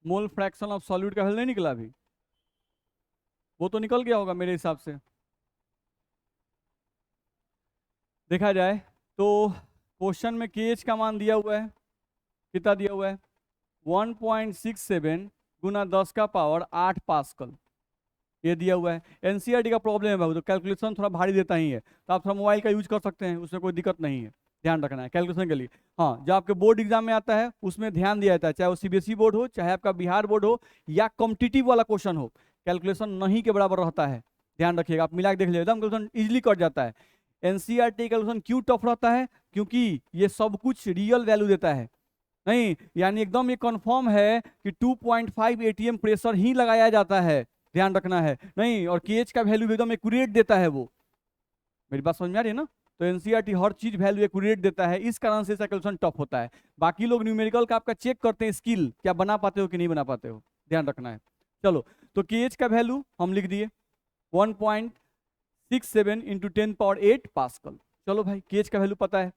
S1: मोल फ्रैक्शन ऑफ सॉल्यूट का वैल्यू नहीं निकला अभी, वो तो निकल गया होगा मेरे हिसाब से। देखा जाए तो क्वेश्चन में KH का मान दिया हुआ है, कितना दिया हुआ है, 1.67 गुना 10 का पावर 8 पास्कल, ये दिया हुआ है। एनसीईआरटी का प्रॉब्लम है भाई, तो कैलकुलेशन थोड़ा भारी देता ही है, तो आप थोड़ा मोबाइल का यूज कर सकते हैं, उसमें कोई दिक्कत नहीं है, ध्यान रखना है कैलकुलेशन के लिए। हाँ, जो आपके बोर्ड एग्जाम में आता है उसमें ध्यान दिया जाता है, चाहे वो CBSE बोर्ड हो, चाहे आपका बिहार बोर्ड हो, या कॉम्पिटिटिव वाला क्वेश्चन हो, कैलकुलेशन नहीं के बराबर रहता है, ध्यान रखिएगा। आप मिला के देख लीजिए, एकदम कैलकुलेशन इजिली कट जाता है। एनसीईआरटी कैलकुलेशन क्यों टफ रहता है, क्योंकि ये सब कुछ रियल वैल्यू देता है, नहीं यानी एकदम ये कंफर्म है कि 2.5 ATM प्रेशर ही लगाया जाता है, ध्यान रखना है, नहीं और KH का वैल्यू एकदम एक्यूरेट देता है वो। मेरी बात समझ में आ रही है ना, तो एनसीईआरटी हर चीज वैल्यू एक्यूरेट देता है, इस कारण से इसका कैलकुलेशन टफ होता है। बाकी लोग न्यूमेरिकल का आपका चेक करते हैं स्किल, क्या बना पाते हो कि नहीं बना पाते हो, ध्यान रखना है। चलो, तो KH का वैल्यू हम लिख दिए 1.67 इंटू 10 पावर 8 पास्कल। चलो भाई, KH का वैल्यू पता है।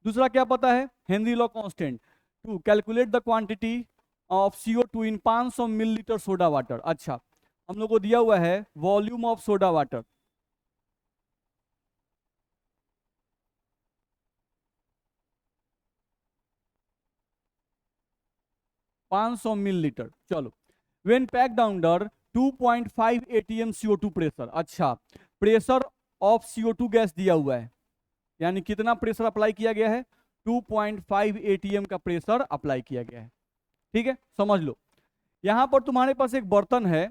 S1: दूसरा क्या पता है, Henry law constant, to calculate the quantity of CO2 in 500 millilitre soda water. अच्छा, हम लोग को दिया हुआ है वॉल्यूम ऑफ सोडा वाटर, पांच सौ मिलीलीटर। चलो, when packed under 2.5 ATM CO2 pressure. अच्छा, प्रेशर ऑफ CO2 गैस दिया हुआ है, यानी कितना प्रेशर अप्लाई किया गया है, 2.5 ATM का प्रेशर अप्लाई किया गया है। ठीक है, समझ लो। यहां पर तुम्हारे पास एक बर्तन है,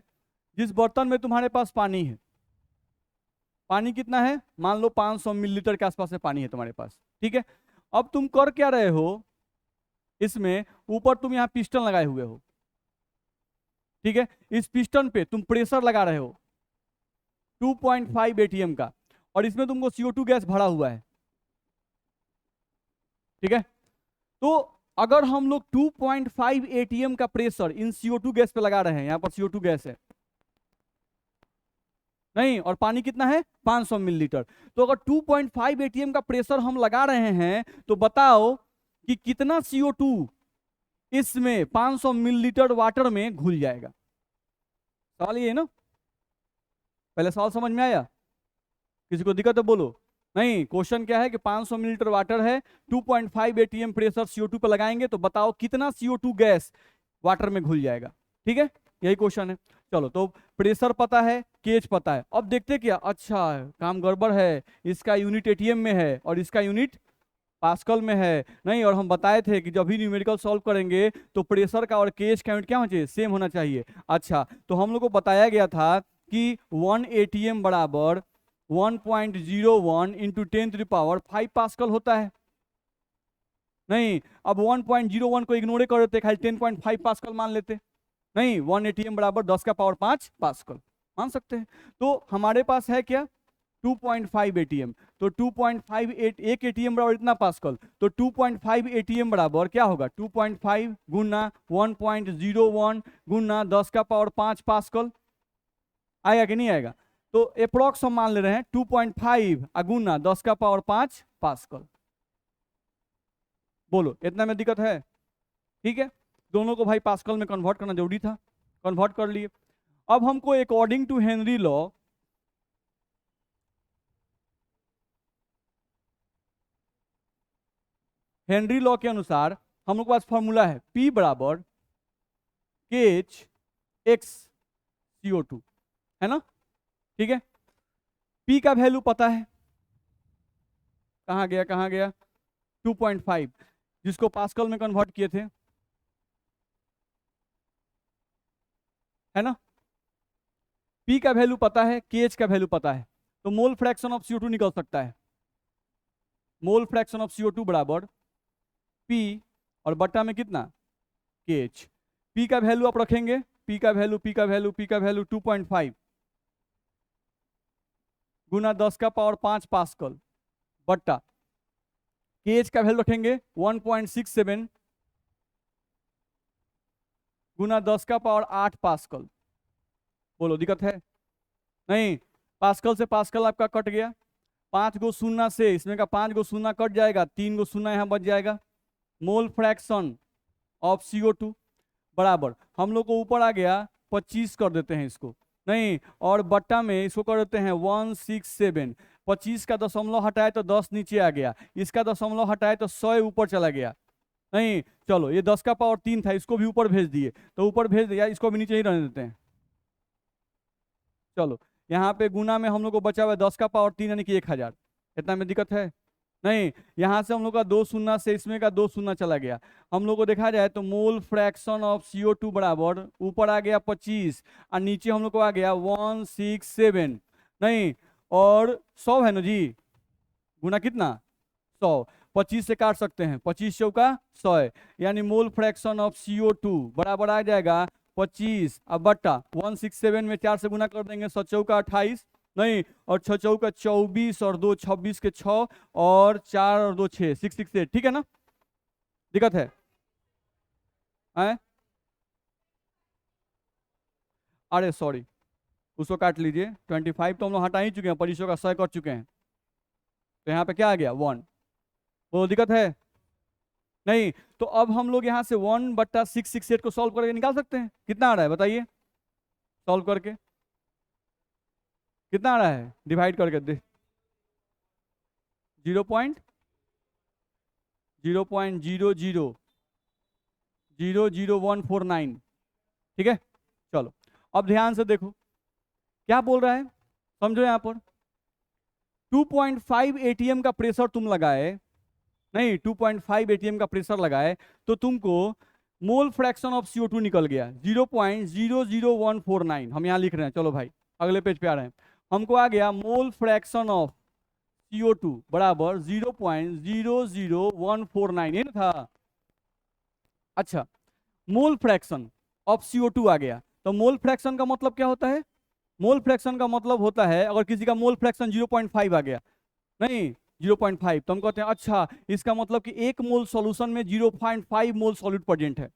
S1: जिस बर्तन में तुम्हारे पास पानी है, पानी कितना है, मान लो 500 मिलीलीटर के आसपास में पानी है तुम्हारे पास, ठीक है। अब तुम कर क्या रहे हो, इसमें ऊपर तुम यहाँ पिस्टन लगाए हुए हो, ठीक है। इस पिस्टन पे तुम प्रेशर लगा रहे हो 2.5 ATM का, और इसमें तुमको CO2 गैस भरा हुआ है, ठीक है। तो अगर हम लोग 2.5 ATM का प्रेशर इन CO2 गैस पे लगा रहे हैं, यहां पर CO2 गैस है, नहीं और पानी कितना है 500 मिलीलीटर, तो अगर 2.5 ATM का प्रेशर हम लगा रहे हैं, तो बताओ कि कितना CO2 इसमें 500 मिलीलीटर वाटर में घुल जाएगा। सवाल ये है ना, पहले सवाल समझ में आया, किसी को दिक्कत है बोलो। नहीं, क्वेश्चन क्या है कि 500 मिलीलीटर वाटर है, 2.5 ATM प्रेशर CO2 पे लगाएंगे, तो बताओ कितना CO2 गैस वाटर में घुल जाएगा, ठीक है। यही क्वेश्चन है। चलो, तो प्रेशर पता है, केज पता है, अब देखते क्या, अच्छा काम गड़बड़ है, इसका यूनिट एटीएम में है और इसका यूनिट पास्कल में है। नहीं, और हम बताए थे कि जब भी न्यूमेरिकल सॉल्व करेंगे तो प्रेशर का और केज का यूनिट क्या होना चाहिए, सेम होना चाहिए। अच्छा, तो हम लोग को बताया गया था कि 1 एटीएम बराबर 1.01 इंटू 10⁵ पास्कल होता है। नहीं, अब 1.01 को इग्नोर कर देते, खाली 10.5 पास्कल मान लेते। नहीं, 1 एटीएम बराबर 10⁵ पास्कल मान सकते हैं। तो हमारे पास है क्या, 2.5 एटीएम। तो 2.5 एक एटीएम बराबर इतना पास्कल, तो 2.5 एटीएम बराबर क्या होगा, 2.5 गुना 1.01 गुना 10⁵ पास्कल। आएगा कि नहीं आएगा? तो अप्रोक्स हम मान ले रहे हैं 2.5 गुना 10⁵ पास्कल। बोलो, इतना में दिक्कत है? ठीक है, दोनों को भाई पास्कल में कन्वर्ट करना जरूरी था, कन्वर्ट कर लिए। अब हमको according to Henry law, Henry law के अनुसार हम लोग के पास फॉर्मूला है P बराबर KH x CO2, है ना? ठीक है, P का वैल्यू पता है, कहाँ गया कहाँ गया, 2.5, जिसको पास्कल में कन्वर्ट किए थे, है ना? P का वैल्यू पता है, KH का वैल्यू पता है, तो मोल फ्रैक्शन ऑफ CO2 निकल सकता है। मोल फ्रैक्शन ऑफ CO2 बराबर P और बट्टा में कितना, KH। P का वैल्यू आप रखेंगे, P का वैल्यू 2.5 गुना 10⁵ पास्कल बट्टा KH का वैल्यू रखेंगे 1.67 गुना 10⁸ पास्कल। बोलो, दिक्कत है? नहीं, पास्कल से पास्कल आपका कट गया, 5 गो शून्य से इसमें का 5 गो शून्य कट जाएगा, 3 गो शून्य यहाँ बच जाएगा। मोल फ्रैक्शन ऑफ CO2 बराबर, हम लोग को ऊपर आ गया 25 कर देते हैं इसको, नहीं, और बट्टा में इसको कर देते हैं 167। 25 का दशमलव हटाए तो 10 नीचे आ गया, इसका दशमलव हटाए तो 100 ऊपर चला गया। नहीं, चलो, ये 10⁻3 था, इसको भी ऊपर भेज दिए, तो ऊपर भेज दिया, इसको भी नीचे ही रहने देते हैं। चलो, यहाँ पे गुना में हम लोग को बचा हुआ है 10⁻3 यानी कि 1000। इतना में दिक्कत है? नहीं, यहाँ से हम लोग का 2 शून्य से इसमें का 2 शून्य चला गया। हम लोग को देखा जाए तो मोल फ्रैक्शन ऑफ CO2 बराबर ऊपर आ गया 25 और नीचे हम लोग को आ गया 167। नहीं, और 100 है ना जी, गुना कितना, 100, 25 से काट सकते हैं, 25 चौका 100, यानी मोल फ्रैक्शन ऑफ CO2 बराबर आ जाएगा 25 अब बट्टा 167 में 4 से गुना कर देंगे, 100 चौका 28, नहीं, और 6 चौका 24 और 2 26 के 6 और 4 और 2 6, 668। ठीक है ना? दिक्कत है? आए? अरे सॉरी, उसको काट लीजिए, 25 तो हम लोग हटा ही चुके हैं, 25 का 100 कर चुके हैं, तो यहाँ पे क्या आ गया 1। वो दिक्कत है? नहीं, तो अब हम लोग यहाँ से 1/668 को सॉल्व करके निकाल सकते हैं। कितना आ रहा है बताइए, सॉल्व करके कितना आ रहा है, डिवाइड करके दे, 0.0000149। ठीक है, चलो, अब ध्यान से देखो क्या बोल रहा है, समझो। यहाँ पर 2.5 एटीएम का प्रेशर तुम लगाए, नहीं, 2.5 एटीएम का प्रेशर लगाए तो तुमको मोल फ्रैक्शन ऑफ CO2 निकल गया 0.00149। हम यहाँ लिख रहे हैं, चलो भाई अगले पेज पे आ रहे हैं। हमको आ गया मोल फ्रैक्शन ऑफ CO2 बराबर 0.00149, ये ना था? अच्छा, मोल फ्रैक्शन ऑफ CO2 आ गया, तो मोल फ्रैक्शन का मतलब क्या होता है, मोल फ्रैक्शन का मतलब होता है अगर किसी का मोल फ्रैक्शन 0.5 आ गया, नहीं 0.5, तो हम कहते हैं अच्छा इसका मतलब कि 1 मोल सॉल्यूशन में 0.5 मोल सॉल्यूट प्रेजेंट है,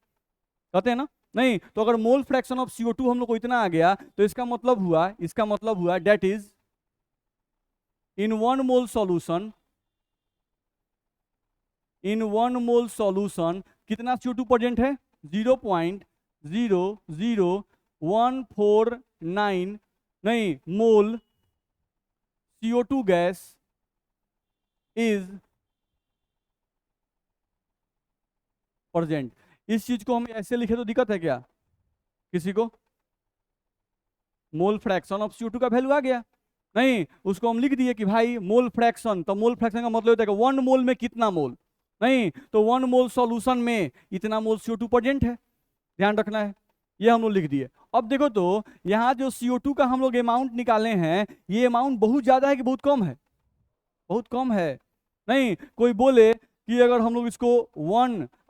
S1: कहते हैं ना? नहीं, तो अगर मोल फ्रैक्शन ऑफ CO2 हम लोग को इतना आ गया तो इसका मतलब हुआ that is in 1 mole solution, in 1 mole solution कितना CO2 प्रेजेंट है, 0.00149, नहीं, मोल CO2 गैस इज प्रेजेंट। इस चीज को हम ऐसे लिखे तो दिक्कत है क्या किसी को? मोल फ्रैक्शन ऑफ CO2 का वैल्यू आ गया। नहीं, उसको हम लिख दिए कि भाई मोल फ्रैक्शन, तो मोल फ्रैक्शन का मतलब होता है कि 1 मोल में कितना मोल। नहीं, तो 1 मोल सॉल्यूशन में इतना मोल CO2 प्रेजेंट है, ध्यान रखना है। ये हम लोग लिख दिए। अब देखो तो यहाँ जो CO2 का हम लोग अमाउंट निकाले हैं, ये अमाउंट बहुत ज्यादा है कि बहुत कम है? बहुत कम है। नहीं, कोई बोले कि अगर हम लोग इसको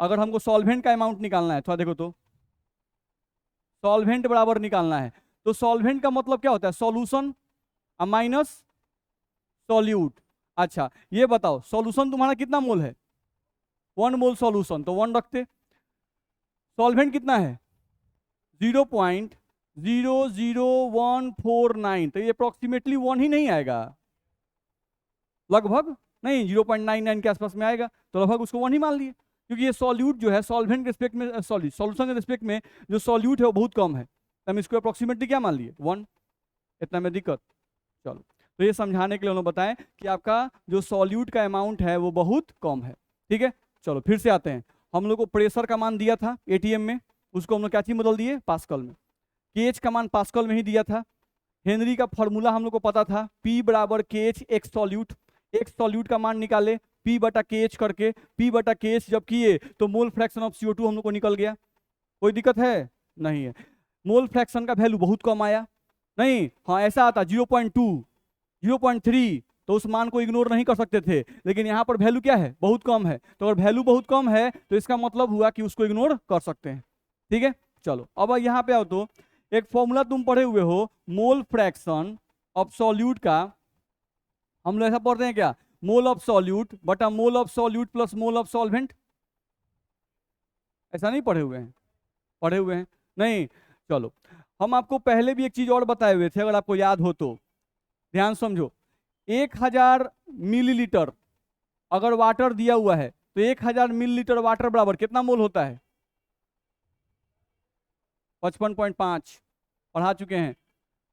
S1: अगर हमको सॉल्वेंट का अमाउंट निकालना है, थोड़ा देखो तो, सॉल्वेंट बराबर निकालना है, तो सॉल्वेंट का मतलब क्या होता है? Solution minus solute. अच्छा ये बताओ, सॉल्यूशन तुम्हारा कितना मोल है? 1 मोल सॉल्यूशन, तो 1 रखते। सॉल्वेंट कितना है? 0.00149, तो ये अप्रोक्सीमेटली 1 ही नहीं आएगा, लगभग नहीं 0.99 के आसपास में आएगा, तो लगभग उसको 1 ही मान लिए, क्योंकि ये सॉल्यूट जो है सॉल्वेंट के रिस्पेक्ट में, सॉरी सॉल्यूशन के रिस्पेक्ट में जो सॉल्यूट है वो बहुत कम है, तो हम इसको अप्रोक्सीमेटली क्या मान लिए? 1। इतना में दिक्कत? चलो, तो ये समझाने के लिए उन्होंने बताया कि आपका जो सॉल्यूट का अमाउंट है वो बहुत कम है। ठीक है, चलो फिर से आते हैं। हम लोग को प्रेशर का मान दिया था ATM में, उसको हम लोग क्या चीज बदल दिए? पास्कल में। KH का मान पास्कल में ही दिया था। हेनरी का फॉर्मूला हम लोग को पता था, P बराबर KH x solute. X solute का मान निकाले P बटा KH करके, P बटा KH जब किए तो मोल फ्रैक्शन ऑफ CO2 हम लोग को निकल गया। कोई दिक्कत है? नहीं है। मोल फ्रैक्शन का वैल्यू बहुत कम आया। नहीं, हाँ ऐसा आता 0.2, 0.3, तो उस मान को इग्नोर नहीं कर सकते थे, लेकिन यहाँ पर वैल्यू क्या है? बहुत कम है। तो अगर वैल्यू बहुत कम है तो इसका मतलब हुआ कि उसको इग्नोर कर सकते हैं। ठीक है, चलो अब यहाँ पे आओ तो एक फॉर्मूला तुम पढ़े हुए हो, मोल फ्रैक्शन ऑफ सॉल्यूट का। हम लोग ऐसा पढ़ते हैं क्या? मोल ऑफ सॉल्यूट बटा mole of solute plus mole of solvent. ऐसा नहीं पढ़े हुए हैं? पढ़े हुए हैं? नहीं, चलो हम आपको पहले भी एक चीज और बताए हुए थे, अगर आपको याद हो तो ध्यान समझो। 1000 मिलीलीटर अगर वाटर दिया हुआ है तो 1000 मिलीलीटर वाटर बराबर कितना मोल होता है? 55.5 पढ़ा चुके हैं।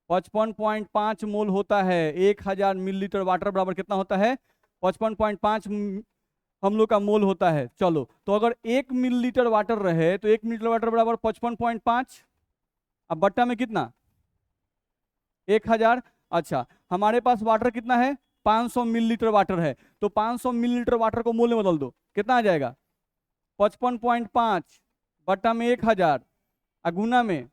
S1: 55.5 मोल होता है। 1000 मिलीलीटर वाटर बराबर कितना होता है? 55.5 हम लोग का मोल होता है। चलो, तो अगर 1 मिलीलीटर वाटर रहे तो 1 मिलीलीटर वाटर बराबर 55.5, अब बट्टा में कितना? 1000। अच्छा, हमारे पास वाटर कितना है? 500 मिलीलीटर वाटर है, तो 500 मिलीलीटर वाटर को मोल में बदल दो, कितना आ जाएगा? 55.5 बट्टा में 1000 गुना में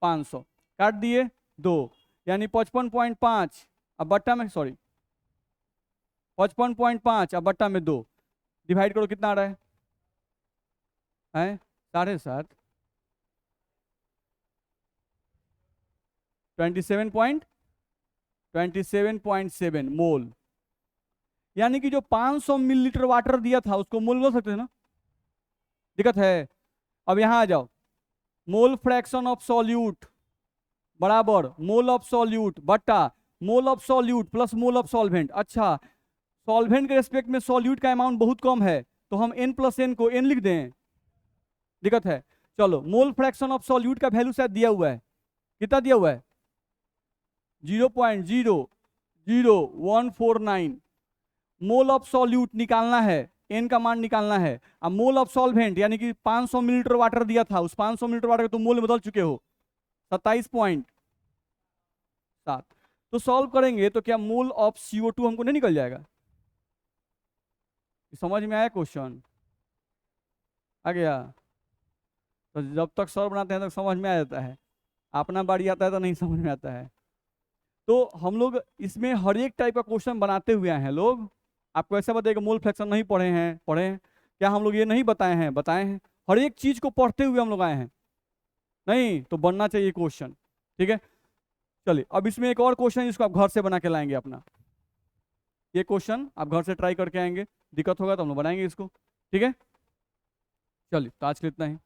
S1: 500, काट दिए 2, यानी 55.5 अब बट्टा में, सॉरी 55.5 अब बट्टा में 2, डिवाइड करो कितना आ रहा है? 7.5, 27.7 मोल। यानी कि जो 500 मिलीलीटर वाटर दिया था उसको मोल बोल सकते थे ना? दिक्कत है? अब यहां आ जाओ, मोल फ्रैक्शन ऑफ सॉल्यूट बराबर मोल ऑफ सॉल्यूट बट्टा mole of solute plus mole of solvent. अच्छा, सॉल्वेंट के रेस्पेक्ट में सॉल्यूट का अमाउंट बहुत कम है, तो हम n प्लस एन को n लिख दें? दिक्कत है? चलो, मोल फ्रैक्शन ऑफ सॉल्यूट का वैल्यू शायद दिया हुआ है, कितना दिया हुआ है? 0.00149। मोल ऑफ सॉल्यूट निकालना है, n का मान निकालना है। अब मोल ऑफ सॉल्वेंट यानी कि 500 मिलीलीटर वाटर दिया था, उस 500 मिलीलीटर वाटर को तुम मोल में बदल चुके हो, 27.7। तो सॉल्व करेंगे तो क्या मोल ऑफ CO2 हमको नहीं निकल जाएगा? समझ में आया क्वेश्चन? आ गया? तो जब तक सॉल्व बनाते हैं तक समझ में आ जाता है, अपना बारी आता है तो नहीं समझ में आता है। तो हम लोग इसमें हर एक टाइप का क्वेश्चन बनाते हुए आए हैं लोग। आपको ऐसा बताइए कि मोल फ्रैक्शन नहीं पढ़े हैं? पढ़े हैं क्या? हम लोग ये नहीं बताए हैं? बताए हैं। हर एक चीज को पढ़ते हुए हम लोग आए हैं, नहीं तो बनना चाहिए क्वेश्चन। ठीक है, चलिए अब इसमें एक और क्वेश्चन जिसको आप घर से बना के लाएंगे अपना। ये क्वेश्चन आप घर से ट्राई करके आएंगे, दिक्कत होगा तो हम लोग बनाएंगे इसको। ठीक है, चलिए तो आज के लिए इतना ही।